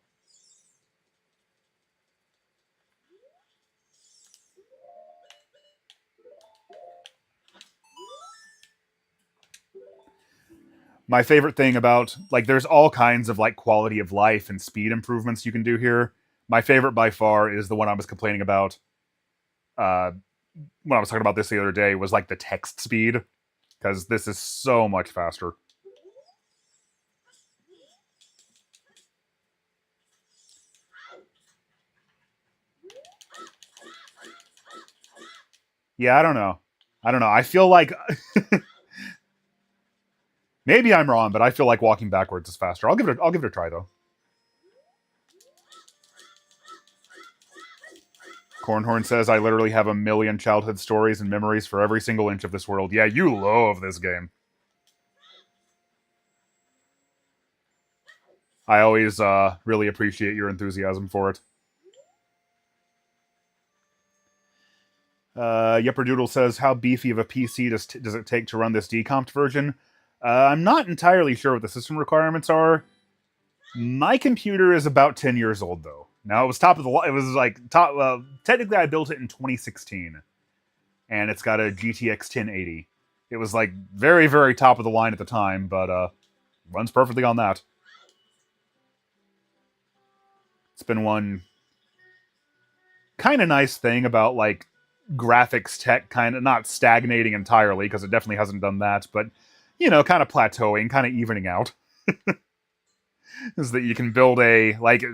My favorite thing about, like, there's all kinds of, like, quality of life and speed improvements you can do here. My favorite by far is the one I was complaining about when I was talking about this the other day, was, like, the text speed. Because this is so much faster. Yeah, I don't know. I feel like... Maybe I'm wrong, but I feel like walking backwards is faster. I'll give it a try, though. Cornhorn says, I literally have a million childhood stories and memories for every single inch of this world. Yeah, you love this game. I always really appreciate your enthusiasm for it. Yupperdoodle says, how beefy of a PC does it take to run this decomped version? I'm not entirely sure what the system requirements are. My computer is about 10 years old, though. Now, it was top of the line. It was like top. Technically, I built it in 2016, and it's got a GTX 1080. It was like very, very top of the line at the time, but runs perfectly on that. It's been one kind of nice thing about, like, graphics tech kind of not stagnating entirely, because it definitely hasn't done that, but, you know, kind of plateauing, kind of evening out. Is that you can build a, like,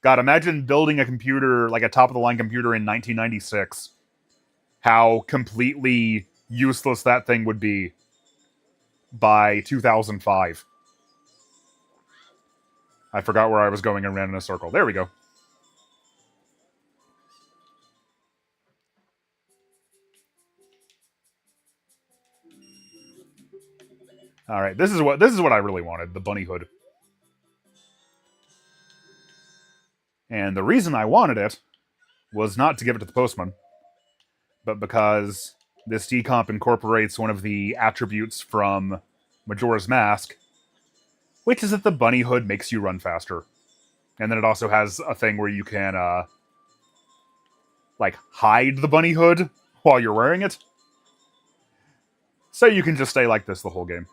God, imagine building a computer, like a top-of-the-line computer in 1996. How completely useless that thing would be by 2005. I forgot where I was going and ran in a circle. There we go. All right, this is what I really wanted, the bunny hood. And the reason I wanted it was not to give it to the postman, but because this decomp incorporates one of the attributes from Majora's Mask, which is that the bunny hood makes you run faster. And then it also has a thing where you can, like, hide the bunny hood while you're wearing it. So you can just stay like this the whole game.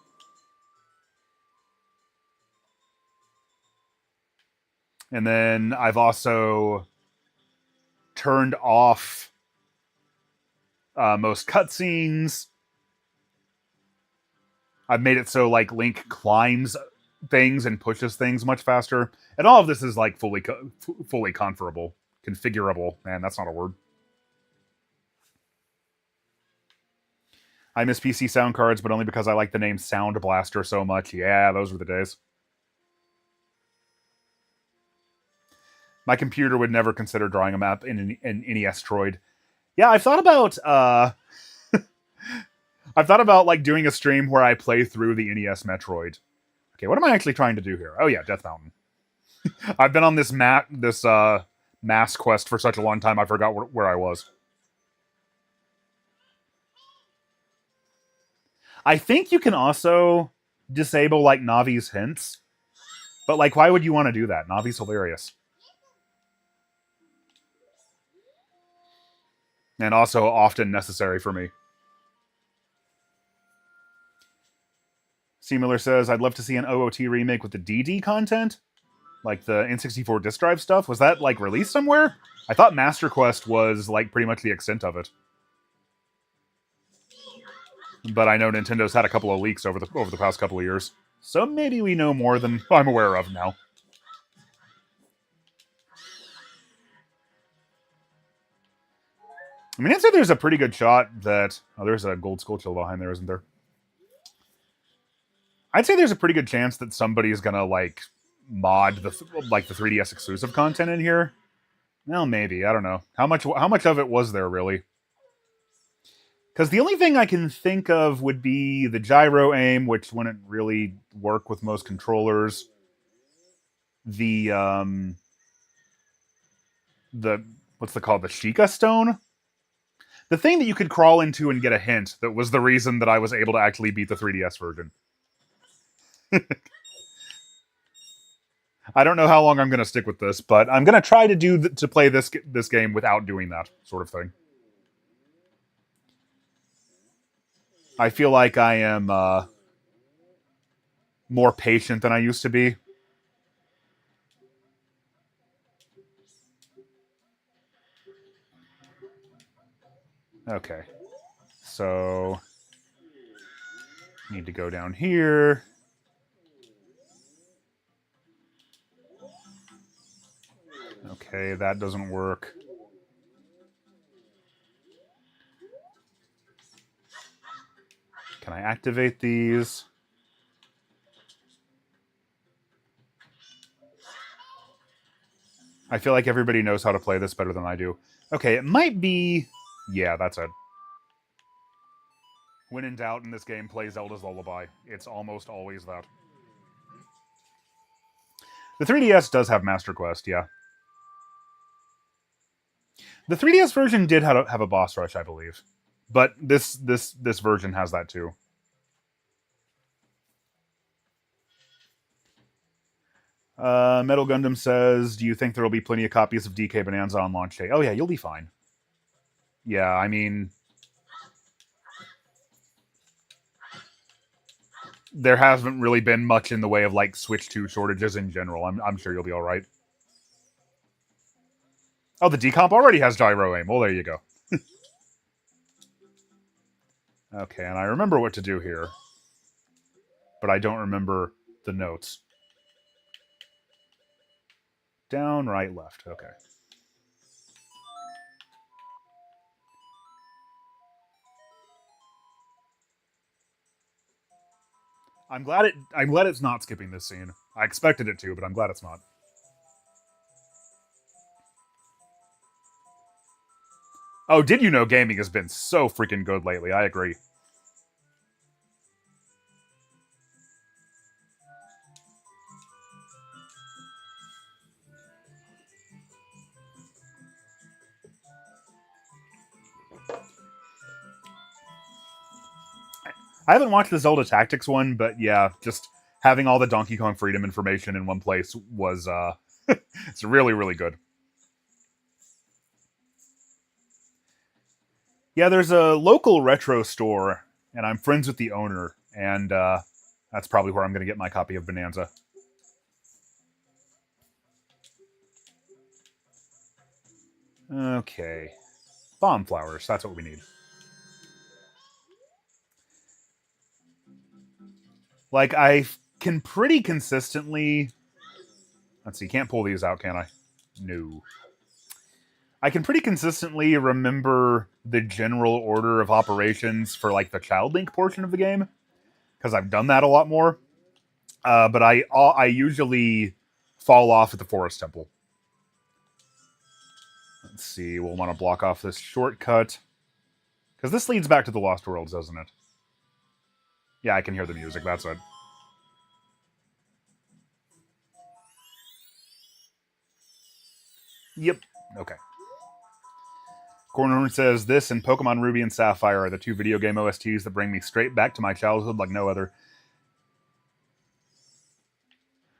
And then I've also turned off most cutscenes. I've made it so, like, Link climbs things and pushes things much faster. And all of this is, like, fully configurable. Configurable. Man, that's not a word. I miss PC sound cards, but only because I like the name Sound Blaster so much. Yeah, those were the days. My computer would never consider drawing a map in an NES Troid. Yeah, I've thought about I've thought about like doing a stream where I play through the NES Metroid. Okay, what am I actually trying to do here? Oh yeah, Death Mountain. I've been on this mass quest for such a long time I forgot where I was. I think you can also disable like Navi's hints. But like why would you want to do that? Navi's hilarious. And also often necessary for me. Seamuller says, I'd love to see an OOT remake with the DD content. Like the N64 disk drive stuff. Was that like released somewhere? I thought Master Quest was like pretty much the extent of it. But I know Nintendo's had a couple of leaks over the past couple of years. So maybe we know more than I'm aware of now. I mean, I'd say there's a pretty good shot that... Oh, there's a gold skull chill behind there, isn't there? I'd say there's a pretty good chance that somebody's gonna, like, mod the 3DS exclusive content in here. Well, maybe. I don't know. How much of it was there, really? Because the only thing I can think of would be the gyro aim, which wouldn't really work with most controllers. The what's it called? The Sheikah Stone? The thing that you could crawl into and get a hint that was the reason that I was able to actually beat the 3DS version. I don't know how long I'm going to stick with this, but I'm going to try to play this game without doing that sort of thing. I feel like I am more patient than I used to be. Okay. So, need to go down here. Okay, that doesn't work. Can I activate these? I feel like everybody knows how to play this better than I do. Okay, it might be... Yeah, that's it. When in doubt in this game, play Zelda's Lullaby. It's almost always that. The 3DS does have Master Quest, yeah. The 3DS version did have a boss rush, I believe. But this version has that too. Metal Gundam says, do you think there will be plenty of copies of DK Bonanza on launch day? Oh yeah, you'll be fine. Yeah, I mean... There hasn't really been much in the way of, like, Switch 2 shortages in general. I'm sure you'll be alright. Oh, the Decomp already has gyro aim. Well, there you go. Okay, and I remember what to do here. But I don't remember the notes. Down, right, left. Okay. I'm glad it's not skipping this scene. I expected it to, but I'm glad it's not. Oh, did you know gaming has been so freaking good lately? I agree. I haven't watched the Zelda Tactics one, but yeah, just having all the Donkey Kong Freedom information in one place was it's really, really good. Yeah, there's a local retro store, and I'm friends with the owner, and that's probably where I'm going to get my copy of Bonanza. Okay. Bomb flowers, that's what we need. Like, I can pretty consistently... Let's see, can't pull these out, can I? No. I can pretty consistently remember the general order of operations for, like, the Child Link portion of the game, because I've done that a lot more. But I usually fall off at the Forest Temple. Let's see, we'll want to block off this shortcut. Because this leads back to the Lost Worlds, doesn't it? Yeah, I can hear the music, that's it. Yep, okay. Cornhorn says, this and Pokemon Ruby and Sapphire are the two video game OSTs that bring me straight back to my childhood like no other.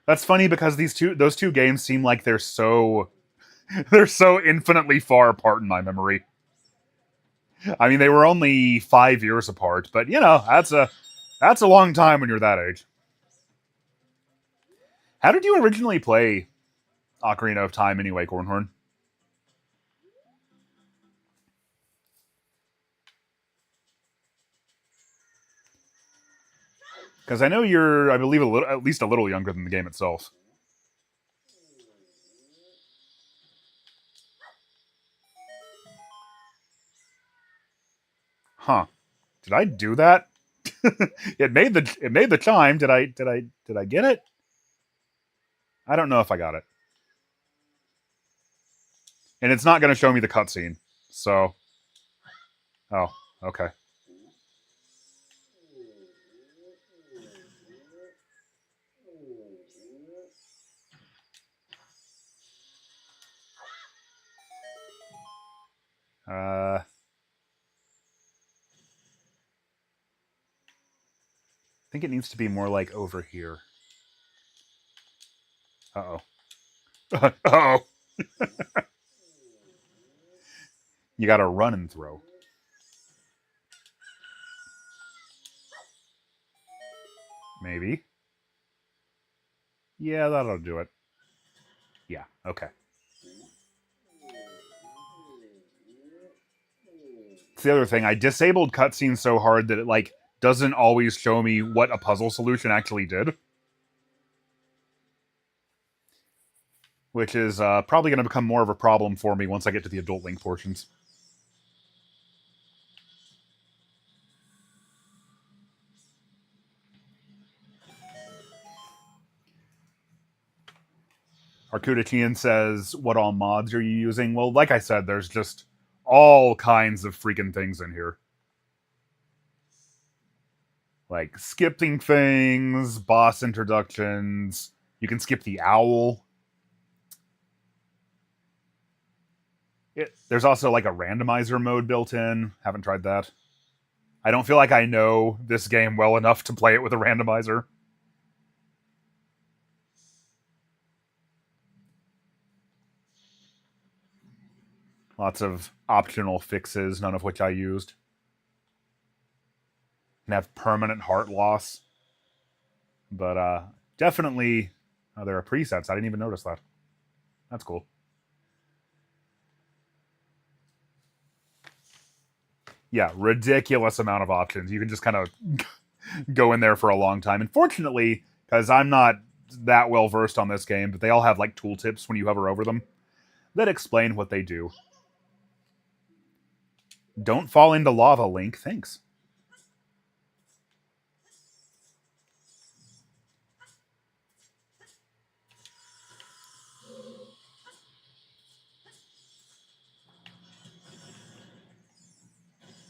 That's funny because those two games seem like they're so infinitely far apart in my memory. I mean, they were only 5 years apart, but you know, that's a long time when you're that age. How did you originally play Ocarina of Time anyway, Cornhorn? Because I know you're, I believe, at least a little younger than the game itself. Huh. Did I do that? it made the chime. Did I get it? I don't know if I got it. And it's not going to show me the cutscene. So, oh, okay. I think it needs to be more like over here. Uh-oh. Uh-oh. You gotta run and throw. Maybe. Yeah, that'll do it. Yeah, okay. It's the other thing. I disabled cutscenes so hard that it, like, doesn't always show me what a puzzle solution actually did. Which is probably going to become more of a problem for me once I get to the Adult Link portions. Arcudachian says, what all mods are you using? Well, like I said, there's just all kinds of freaking things in here. Like skipping things, boss introductions. You can skip the owl. There's also like a randomizer mode built in. Haven't tried that. I don't feel like I know this game well enough to play it with a randomizer. Lots of optional fixes, none of which I used. Can have permanent heart loss. But definitely, there are presets. I didn't even notice that. That's cool. Yeah, ridiculous amount of options. You can just kind of go in there for a long time. And fortunately, because I'm not that well versed on this game, but they all have like tooltips when you hover over them that explain what they do. Don't fall into lava, Link. Thanks.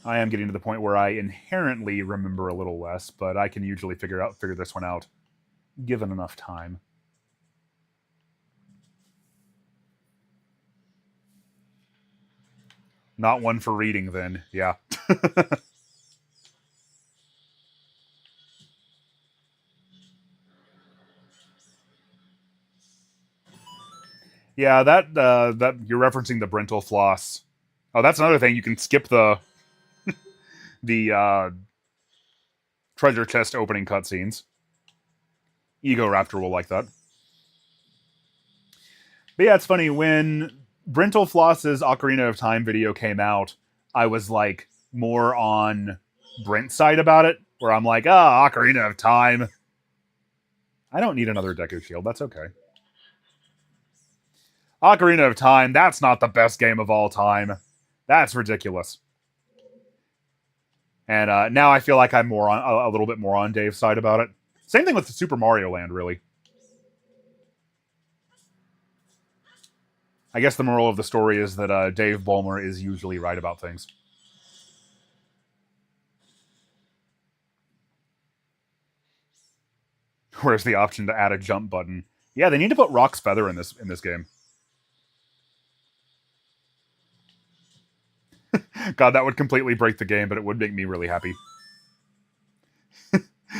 I am getting to the point where I inherently remember a little less, but I can usually figure this one out given enough time. Not one for reading, then. Yeah. Yeah, that you're referencing the Brental floss. Oh, that's another thing. You can skip the treasure chest opening cutscenes. Ego Raptor will like that. But yeah, it's funny, when Brental Floss's Ocarina of Time video came out, I was like more on Brent's side about it, where I'm like, Ocarina of Time. I don't need another Deku Shield, that's okay. Ocarina of Time, that's not the best game of all time. That's ridiculous. And now I feel like I'm more on a little bit more on Dave's side about it. Same thing with Super Mario Land, really. I guess the moral of the story is that Dave Ballmer is usually right about things. Where's the option to add a jump button? Yeah, they need to put Rock's Feather in this game. God, that would completely break the game, but it would make me really happy.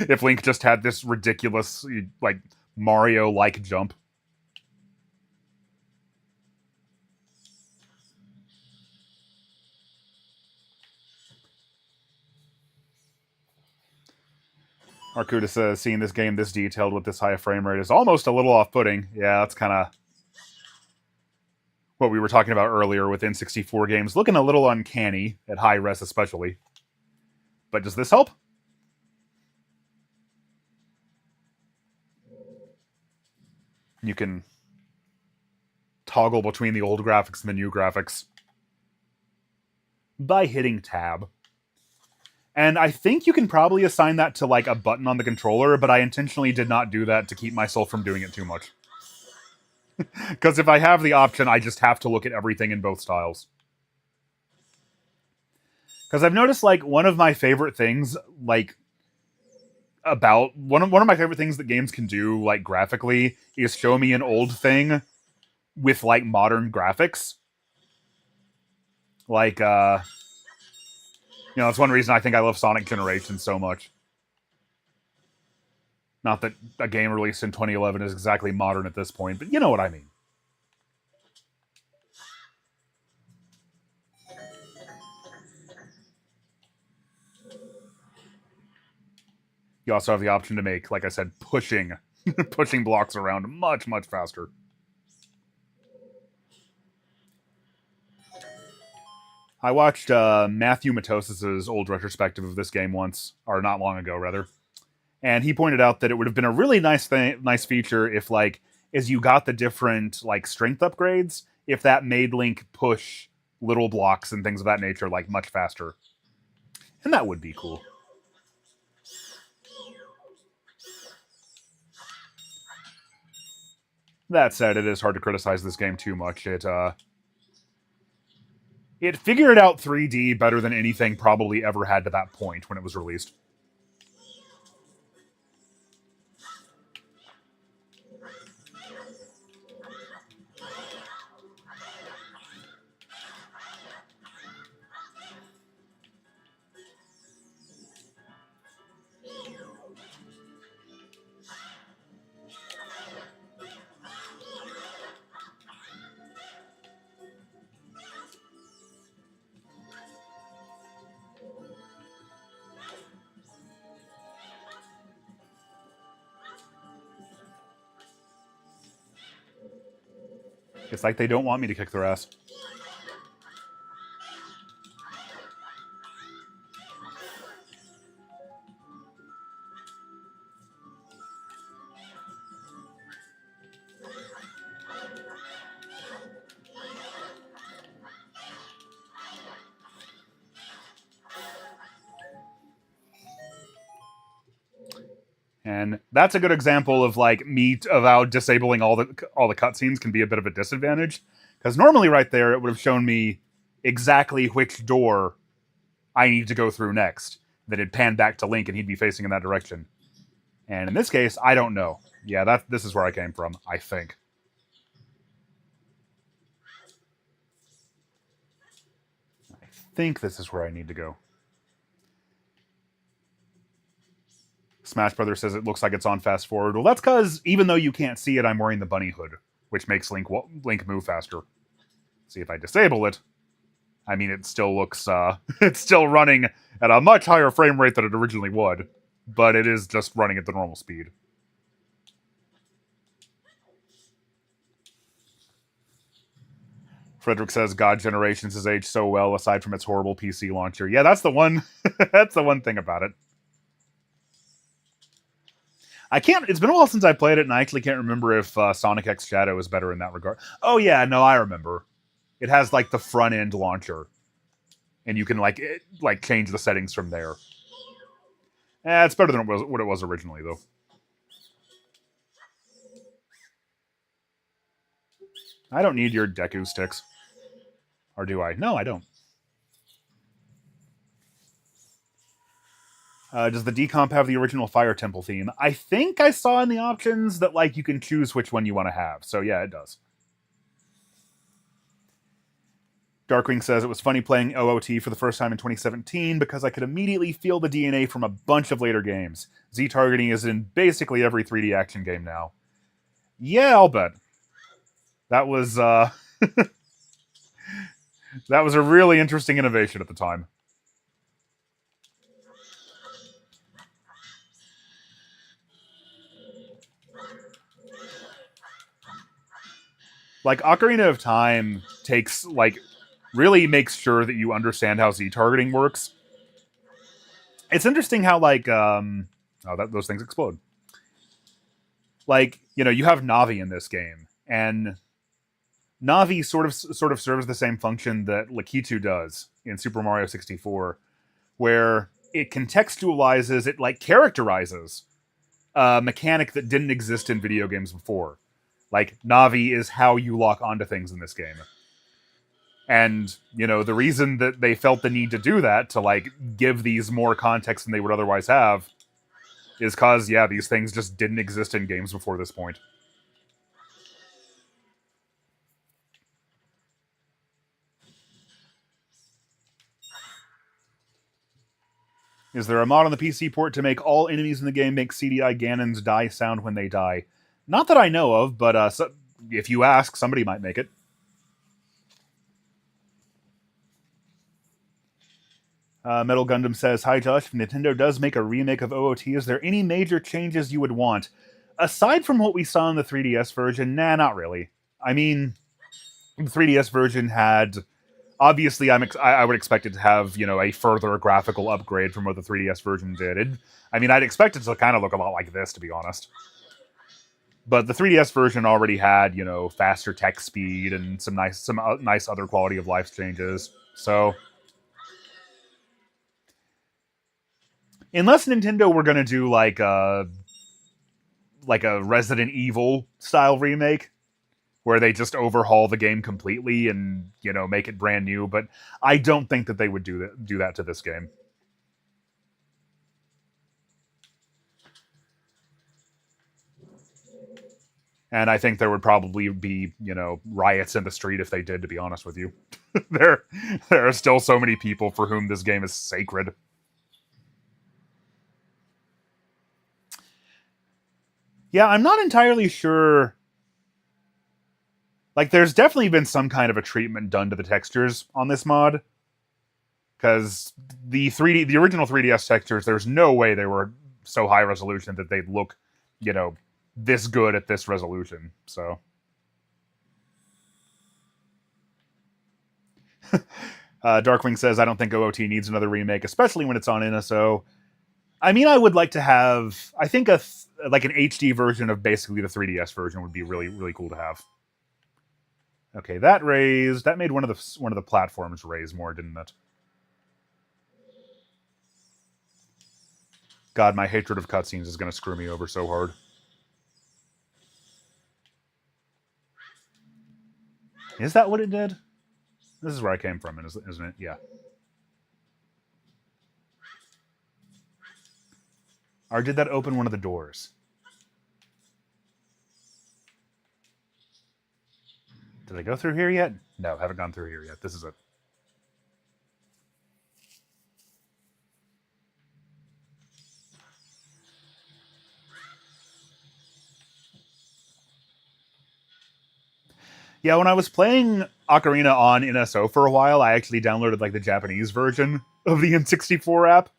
If Link just had this ridiculous, like, Mario-like jump. Arcuda says, seeing this game this detailed with this high frame rate is almost a little off-putting. Yeah, that's kind of what we were talking about earlier with N64 games. Looking a little uncanny, at high res especially. But does this help? You can toggle between the old graphics and the new graphics by hitting tab. And I think you can probably assign that to like a button on the controller, but I intentionally did not do that to keep myself from doing it too much. Because if I have the option, I just have to look at everything in both styles. Because I've noticed, like, one of my favorite things, like, about one of my favorite things that games can do, like, graphically, is show me an old thing with, like, modern graphics. Like, that's one reason I think I love Sonic Generations so much. Not that a game released in 2011 is exactly modern at this point, but you know what I mean. You also have the option to make, like I said, pushing blocks around much, much faster. I watched Matthew Matosis's old retrospective of this game once, or not long ago, rather. And he pointed out that it would have been a really nice feature if, like, as you got the different, like, strength upgrades, if that made Link push little blocks and things of that nature, like, much faster. And that would be cool. That said, it is hard to criticize this game too much. It figured out 3D better than anything probably ever had to that point when it was released. It's like they don't want me to kick their ass. And that's a good example of like of how disabling all the cutscenes can be a bit of a disadvantage. Because normally right there, it would have shown me exactly which door I need to go through next. Then it'd pan back to Link and he'd be facing in that direction. And in this case, I don't know. Yeah, this is where I came from, I think. I think this is where I need to go. Smash Brothers says it looks like it's on fast forward. Well, that's because even though you can't see it, I'm wearing the bunny hood, which makes Link move faster. See, if I disable it, I mean, it still looks, it's still running at a much higher frame rate than it originally would, but it is just running at the normal speed. Frederick says God Generations has aged so well, aside from its horrible PC launcher. Yeah, that's the one. That's the one thing about it. It's been a while since I played it, and I actually can't remember if Sonic X Shadow is better in that regard. Oh yeah, no, I remember. It has like the front end launcher, and you can like change the settings from there. It's better than what it was originally, though. I don't need your Deku sticks. Or do I? No, I don't. Does the Decomp have the original Fire Temple theme? I think I saw in the options that like you can choose which one you want to have. So yeah, it does. Darkwing says it was funny playing OOT for the first time in 2017 because I could immediately feel the DNA from a bunch of later games. Z-targeting is in basically every 3D action game now. Yeah, I'll bet. That was that was a really interesting innovation at the time. Like Ocarina of Time really makes sure that you understand how Z-targeting works. It's interesting how those things explode. Like, you have Navi in this game, and Navi sort of serves the same function that Lakitu does in Super Mario 64, where it contextualizes, it characterizes a mechanic that didn't exist in video games before. Like, Navi is how you lock onto things in this game. And, the reason that they felt the need to do that, to, give these more context than they would otherwise have, is because, yeah, these things just didn't exist in games before this point. Is there a mod on the PC port to make all enemies in the game make CDI Ganon's die sound when they die? Not that I know of, but if you ask, somebody might make it. Metal Gundam says, hi Josh, if Nintendo does make a remake of OOT, is there any major changes you would want? Aside from what we saw in the 3DS version, nah, not really. I mean, the 3DS version had... Obviously, I would expect it to have, a further graphical upgrade from what the 3DS version did. I'd expect it to kind of look a lot like this, to be honest. But the 3DS version already had, faster text speed and some nice other quality of life changes. So, unless Nintendo were going to do like a Resident Evil style remake, where they just overhaul the game completely and, make it brand new. But I don't think that they would do that to this game. And I think there would probably be, riots in the street if they did, to be honest with you. there are still so many people for whom this game is sacred. Yeah, I'm not entirely sure. There's definitely been some kind of a treatment done to the textures on this mod. Because the original 3DS textures, there's no way they were so high resolution that they'd look, this good at this resolution. So, Darkwing says, I don't think OOT needs another remake, especially when it's on NSO. I would like to have, I think an HD version of basically the 3DS version would be really, really cool to have. Okay, that made one of the platforms raise more, didn't it? God, my hatred of cutscenes is going to screw me over so hard. Is that what it did? This is where I came from, isn't it? Yeah. Or did that open one of the doors? Did I go through here yet? No, haven't gone through here yet. This is it. Yeah, when I was playing Ocarina on NSO for a while, I actually downloaded like the Japanese version of the N64 app,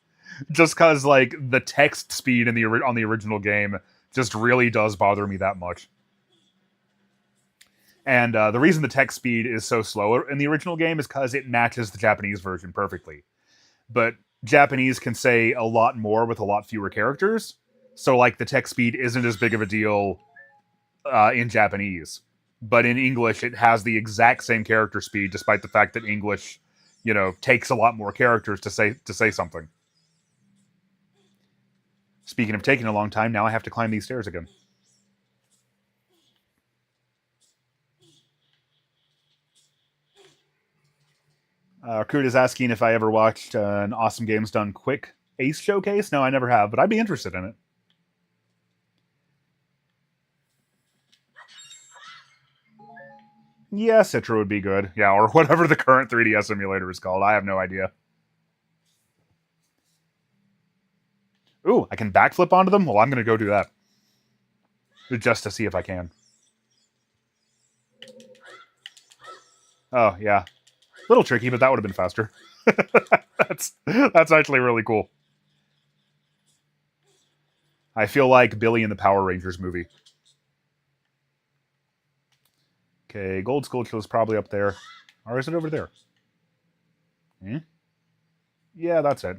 just because like the text speed in on the original game just really does bother me that much. And the reason the text speed is so slow in the original game is because it matches the Japanese version perfectly. But Japanese can say a lot more with a lot fewer characters, so like the text speed isn't as big of a deal in Japanese. But in English, it has the exact same character speed, despite the fact that English, takes a lot more characters to say something. Speaking of taking a long time, now I have to climb these stairs again. Kurt is asking if I ever watched an Awesome Games Done Quick Ace showcase. No, I never have, but I'd be interested in it. Yeah, Citra would be good. Yeah, or whatever the current 3DS emulator is called. I have no idea. Ooh, I can backflip onto them? Well, I'm going to go do that. Just to see if I can. Oh, yeah. A little tricky, but that would have been faster. That's actually really cool. I feel like Billy in the Power Rangers movie. Okay, Gold Sculpture is probably up there. Or is it over there? Yeah, that's it.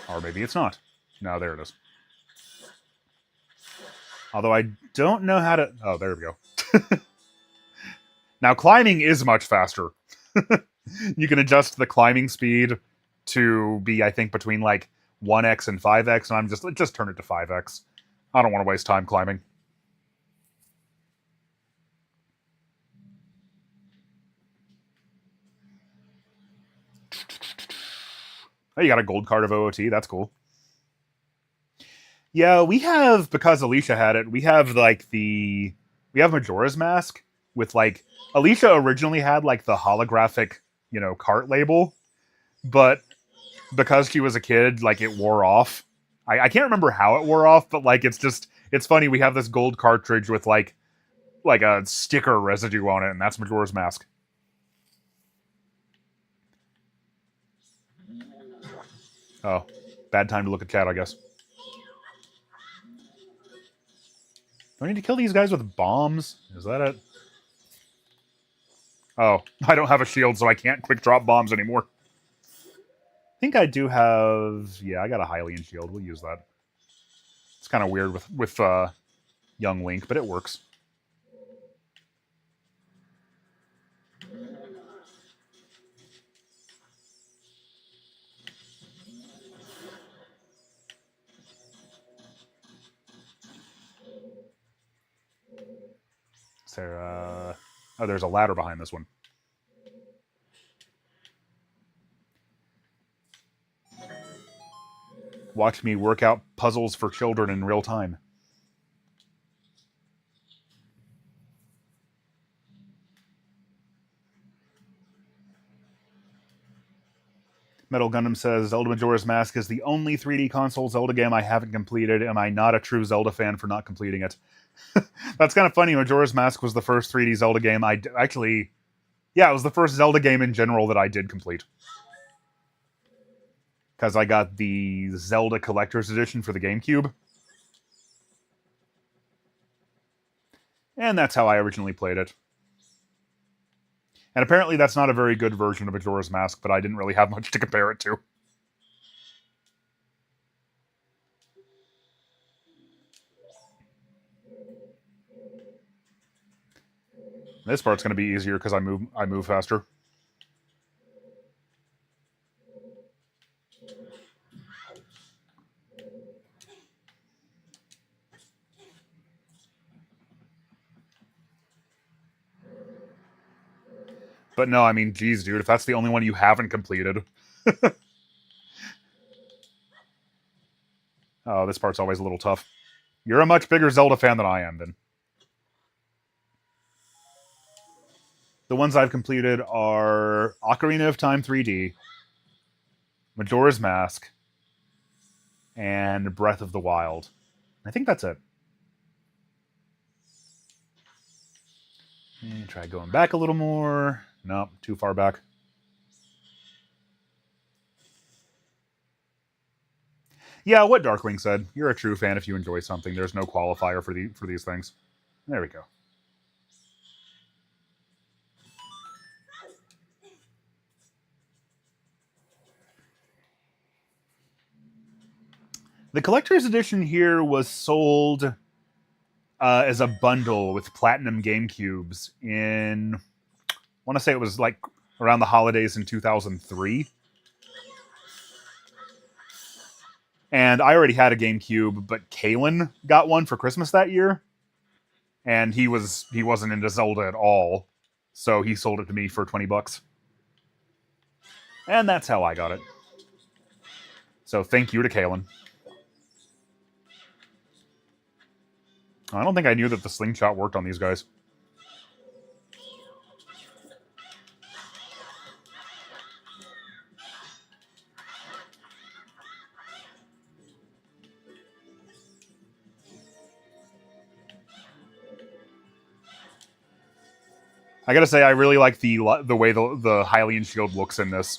Or maybe it's not. No, there it is. Although I don't know how to... Oh, there we go. Now, climbing is much faster. You can adjust the climbing speed to be, I think, between like 1x and 5x, and I'm just turn it to 5x. I don't want to waste time climbing. Oh, you got a gold card of OOT. That's cool. Yeah, we have, because Alicia had it, we have Majora's Mask with like Alicia originally had like the holographic, cart label, but because she was a kid, like it wore off. I can't remember how it wore off, but like it's funny. We have this gold cartridge with like a sticker residue on it, and that's Majora's Mask. Oh, bad time to look at chat, I guess. Do I need to kill these guys with bombs? Is that it? Oh, I don't have a shield, so I can't quick drop bombs anymore. I think I do have... Yeah, I got a Hylian shield. We'll use that. It's kind of weird with young Link, but it works. Is there, oh, there's a ladder behind this one. Watch me work out puzzles for children in real time. Metal Gundam says, Zelda Majora's Mask is the only 3D console Zelda game I haven't completed. Am I not a true Zelda fan for not completing it? That's kind of funny. Majora's Mask was the first 3D Zelda game I actually... Yeah, it was the first Zelda game in general that I did complete. Because I got the Zelda Collector's Edition for the GameCube. And that's how I originally played it. And apparently that's not a very good version of Majora's Mask, but I didn't really have much to compare it to. This part's going to be easier because I move faster. But no, I mean, geez, dude, if that's the only one you haven't completed. Oh, this part's always a little tough. You're a much bigger Zelda fan than I am, then. The ones I've completed are Ocarina of Time 3D, Majora's Mask, and Breath of the Wild. I think that's it. And try going back a little more. Nope, too far back. Yeah, what Darkwing said. You're a true fan if you enjoy something. There's no qualifier for these things. There we go. The collector's edition here was sold as a bundle with platinum GameCubes in, I want to say it was like around the holidays in 2003. And I already had a GameCube, but Kalen got one for Christmas that year, and he wasn't into Zelda at all, so he sold it to me for $20. And that's how I got it. So thank you to Kalen. I don't think I knew that the slingshot worked on these guys. I gotta say, I really like the way the Hylian shield looks in this.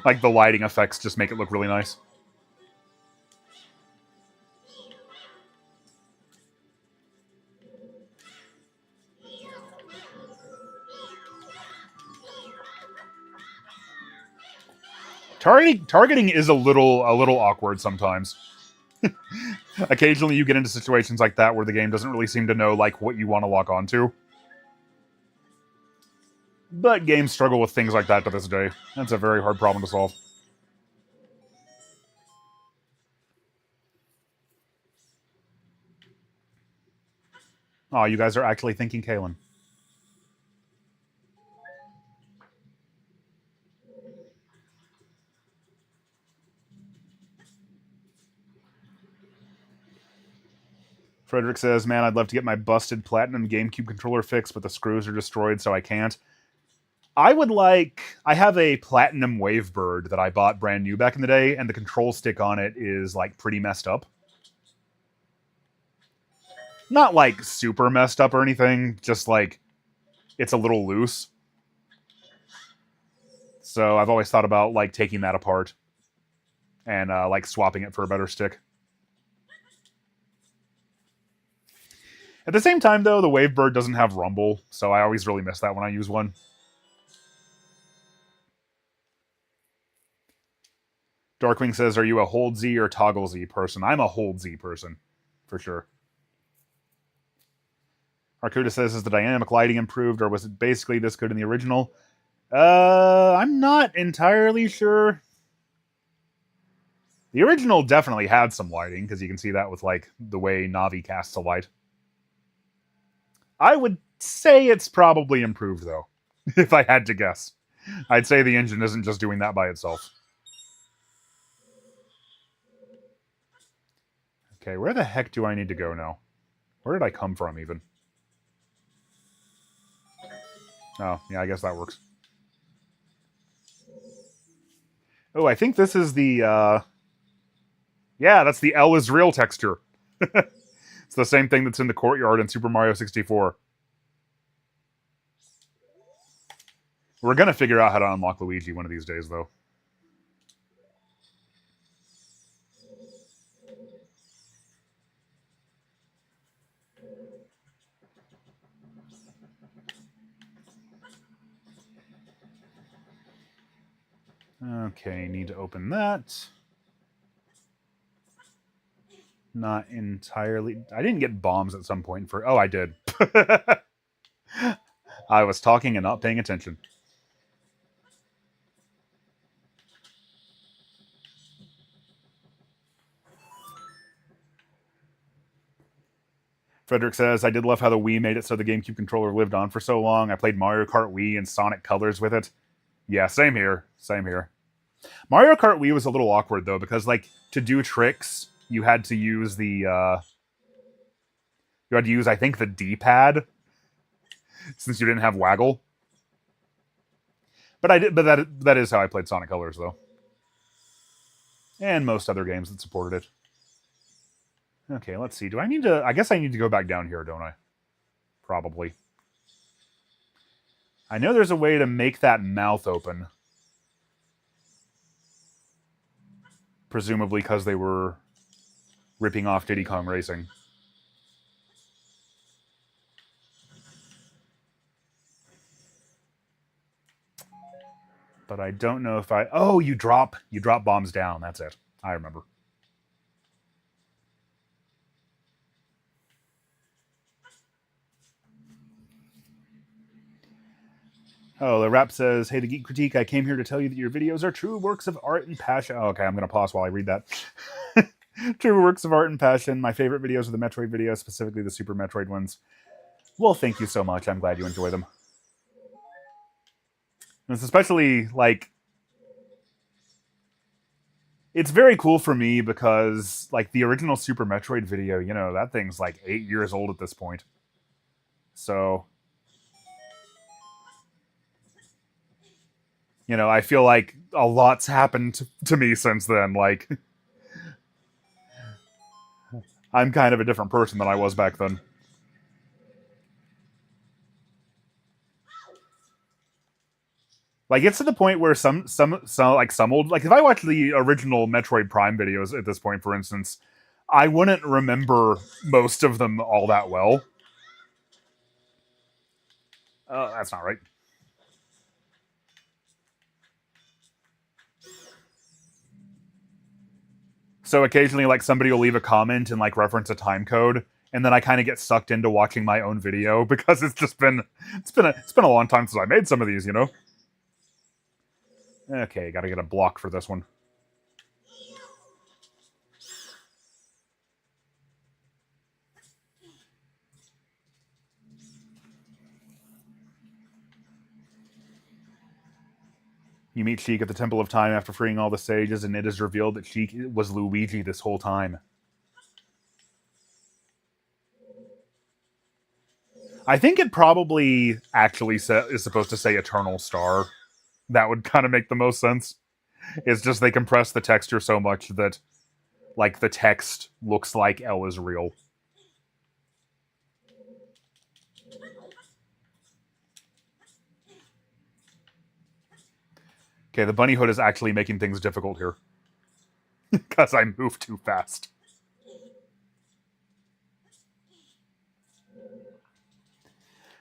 Like, the lighting effects just make it look really nice. Targeting is a little awkward sometimes. Occasionally you get into situations like that where the game doesn't really seem to know like what you want to lock onto. But games struggle with things like that to this day. That's a very hard problem to solve. Oh, you guys are actually thinking Kalen. Frederick says, man, I'd love to get my busted platinum GameCube controller fixed, but the screws are destroyed, so I can't. I have a platinum Wavebird that I bought brand new back in the day, and the control stick on it is, like, pretty messed up. Not, like, super messed up or anything, just, like, it's a little loose. So I've always thought about, like, taking that apart and, like, swapping it for a better stick. At the same time, though, the Wavebird doesn't have rumble, so I always really miss that when I use one. Darkwing says, are you a hold Z or toggle Z person? I'm a hold Z person, for sure. Arcuda says, is the dynamic lighting improved, or was it basically this good in the original? I'm not entirely sure. The original definitely had some lighting, because you can see that with, like, the way Navi casts a light. I would say it's probably improved, though, if I had to guess. I'd say the engine isn't just doing that by itself. Okay, where the heck do I need to go now? Where did I come from, even? Oh, yeah, I guess that works. Oh, I think this is the, yeah, that's the L is real texture. It's the same thing that's in the courtyard in Super Mario 64. We're gonna figure out how to unlock Luigi one of these days, though. Okay, need to open that. Not entirely. I didn't get bombs at some point for. Oh, I did. I was talking and not paying attention. Frederick says, I did love how the Wii made it so the GameCube controller lived on for so long. I played Mario Kart Wii and Sonic Colors with it. Yeah, same here. Same here. Mario Kart Wii was a little awkward, though, because, like, to do tricks, you had to use the, you had to use, I think, the D-pad, since you didn't have waggle. But that is how I played Sonic Colors, though. And most other games that supported it. Okay, let's see. Do I need to... I guess I need to go back down here, don't I? Probably. I know there's a way to make that mouth open. Presumably because they were ripping off Diddy Kong Racing. But I don't know if I... Oh, you drop bombs down. That's it. I remember. Oh, the rap says, hey, the Geek Critique, I came here to tell you that your videos are true works of art and passion. Oh, okay, I'm going to pause while I read that. True works of art and passion. My favorite videos are the Metroid videos, specifically the Super Metroid ones. Well, thank you so much. I'm glad you enjoy them. And it's especially, like... It's very cool for me because, like, the original Super Metroid video, you know, that thing's, like, 8 years old at this point. So... You know, I feel like a lot's happened to me since then. Like, I'm kind of a different person than I was back then. Like, it's to the point where some old... Like, if I watch the original Metroid Prime videos at this point, for instance, I wouldn't remember most of them all that well. That's not right. So occasionally, like, somebody will leave a comment and, like, reference a time code, and then I kind of get sucked into watching my own video because it's just been a long time since I made some of these, you know. Okay, gotta get a block for this one. You meet Sheik at the Temple of Time after freeing all the sages, and it is revealed that Sheik was Luigi this whole time. I think it probably actually is supposed to say Eternal Star. That would kind of make the most sense. It's just they compress the texture so much that, like, the text looks like L is real. Okay, the bunny hood is actually making things difficult here. Because I move too fast.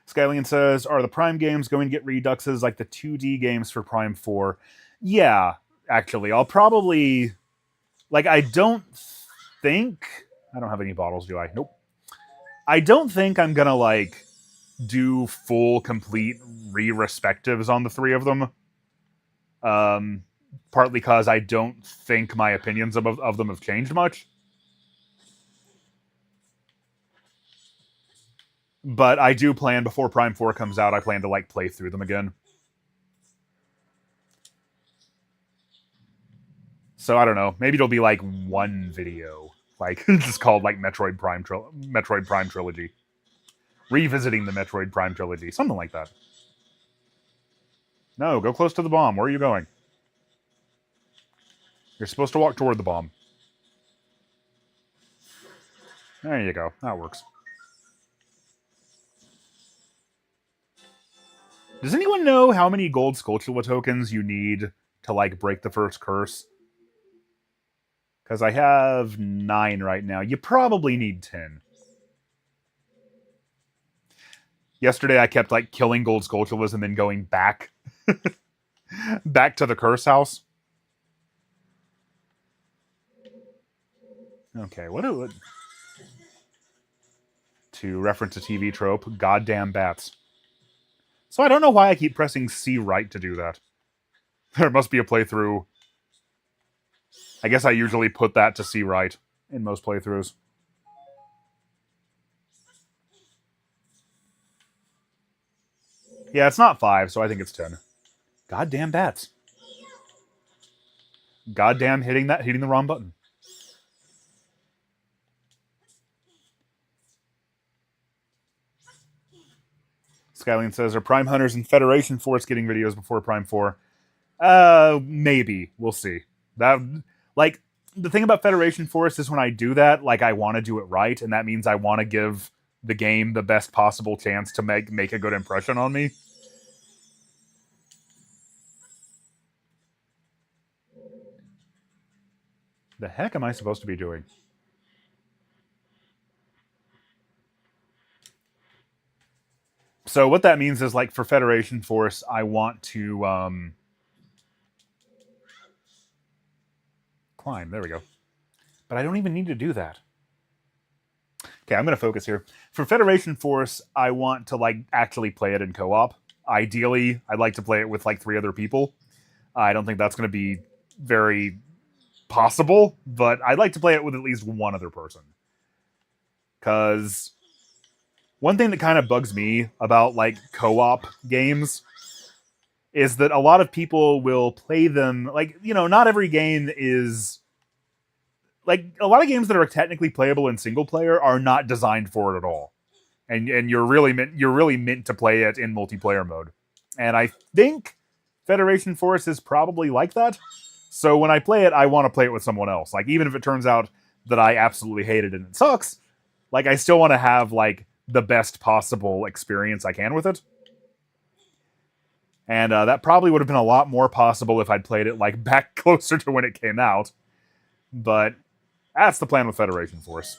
Skylian says, are the Prime games going to get reduxes like the 2D games for Prime 4? Yeah, actually. I'll probably... Like, I don't think... I don't have any bottles, do I? Nope. I don't think I'm gonna, like, do full, complete re-respectives on the three of them. Partly because I don't think my opinions of them have changed much. But I do plan, before Prime 4 comes out, I plan to, like, play through them again. So, I don't know. Maybe it'll be, like, one video. Like, just called, like, Metroid Prime Trilogy. Revisiting the Metroid Prime Trilogy. Something like that. No, go close to the bomb. Where are you going? You're supposed to walk toward the bomb. There you go. That works. Does anyone know how many gold Skulltula tokens you need to, like, break the first curse? Because I have 9 right now. You probably need 10. Yesterday I kept, like, killing gold Skulltulas and then going back. Back to the curse house. Okay, what do it... To reference a TV trope, goddamn bats. So I don't know why I keep pressing C right to do that. There must be a playthrough. I guess I usually put that to C right in most playthroughs. Yeah, it's not 5, so I think it's 10. Goddamn bats. Goddamn hitting the wrong button. Skyline says, are Prime Hunters and Federation Force getting videos before Prime 4? Maybe. We'll see. That, like, the thing about Federation Force is when I do that, like, I want to do it right, and that means I want to give the game the best possible chance to make a good impression on me. The heck am I supposed to be doing? So what that means is, like, for Federation Force, I want to climb. There we go. But I don't even need to do that. Okay, I'm going to focus here. For Federation Force, I want to, like, actually play it in co-op. Ideally, I'd like to play it with, like, 3 other people. I don't think that's going to be very possible, but I'd like to play it with at least one other person. Because one thing that kind of bugs me about, like, co-op games is that a lot of people will play them, like, you know, not every game is... Like, a lot of games that are technically playable in single player are not designed for it at all. And you're really meant to play it in multiplayer mode. And I think Federation Force is probably like that. So when I play it, I want to play it with someone else. Like, even if it turns out that I absolutely hate it and it sucks, like, I still want to have, like, the best possible experience I can with it. And that probably would have been a lot more possible if I'd played it, like, back closer to when it came out. But that's the plan with Federation Force.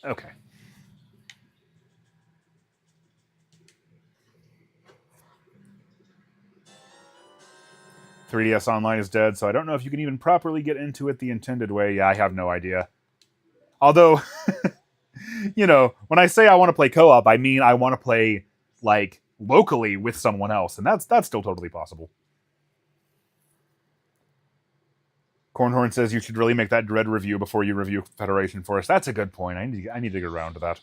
Okay. "3DS Online is dead, so I don't know if you can even properly get into it the intended way." Yeah, I have no idea. Although, you know, when I say I want to play co-op, I mean I want to play, like, locally with someone else, and that's still totally possible. Cornhorn says you should really make that Dread review before you review Federation Force. That's a good point. I need to get around to that.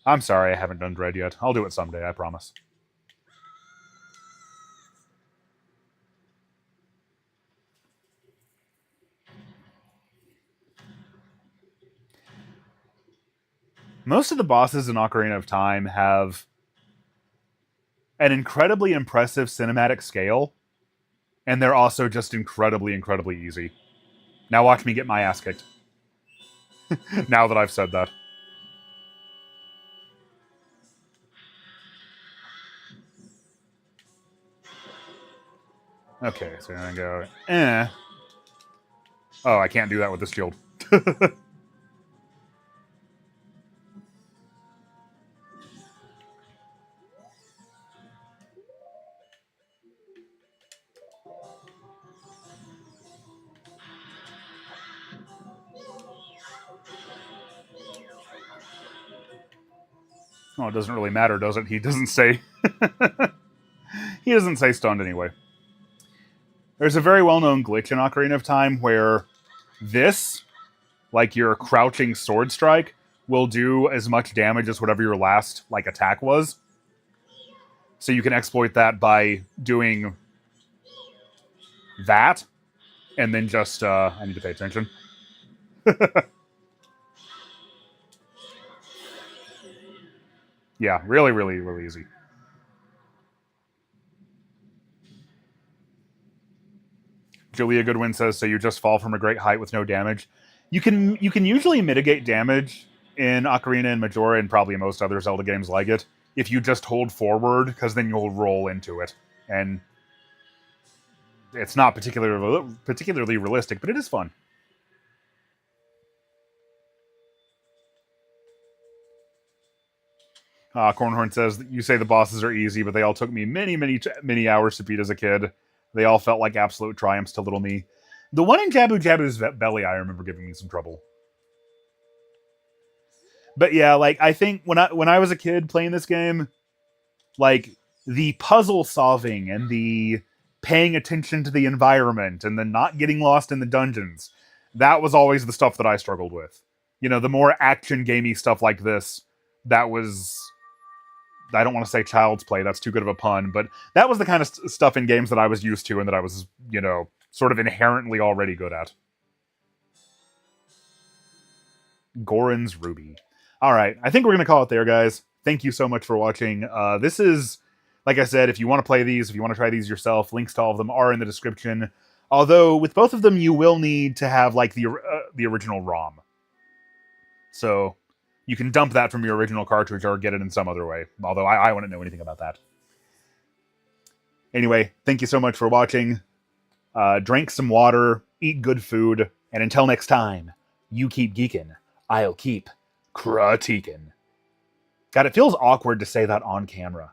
I'm sorry I haven't done Dread yet. I'll do it someday, I promise. Most of the bosses in Ocarina of Time have an incredibly impressive cinematic scale, and they're also just incredibly, incredibly easy. Now watch me get my ass kicked. Now that I've said that. Okay, so I'm gonna go, Oh, I can't do that with this shield. Oh, it doesn't really matter, does it? He doesn't say... He doesn't say stunned anyway. There's a very well-known glitch in Ocarina of Time where this, like your crouching sword strike, will do as much damage as whatever your last, like, attack was. So you can exploit that by doing that, and then just, I need to pay attention. Yeah, really, really, really easy. Julia Goodwin says, so you just fall from a great height with no damage. You can usually mitigate damage in Ocarina and Majora, and probably most other Zelda games like it, if you just hold forward, because then you'll roll into it. And it's not particularly realistic, but it is fun. Cornhorn says, you say the bosses are easy, but they all took me many, many, many hours to beat as a kid. They all felt like absolute triumphs to little me. The one in Jabu Jabu's belly, I remember giving me some trouble. But yeah, like, I think when I was a kid playing this game, like, the puzzle solving and the paying attention to the environment and the not getting lost in the dungeons, that was always the stuff that I struggled with. you know, the more action gamey stuff like this, that was, I don't want to say child's play, that's too good of a pun, but that was the kind of stuff in games that I was used to and that I was, you know, sort of inherently already good at. Goran's Ruby. All right, I think we're going to call it there, guys. Thank you so much for watching. This is, like I said, if you want to play these, if you want to try these yourself, links to all of them are in the description. Although, with both of them, you will need to have, like, the original ROM. So, you can dump that from your original cartridge or get it in some other way. Although, I wouldn't know anything about that. Anyway, thank you so much for watching. Drink some water, eat good food, and until next time, you keep geeking, I'll keep critiquing. God, it feels awkward to say that on camera.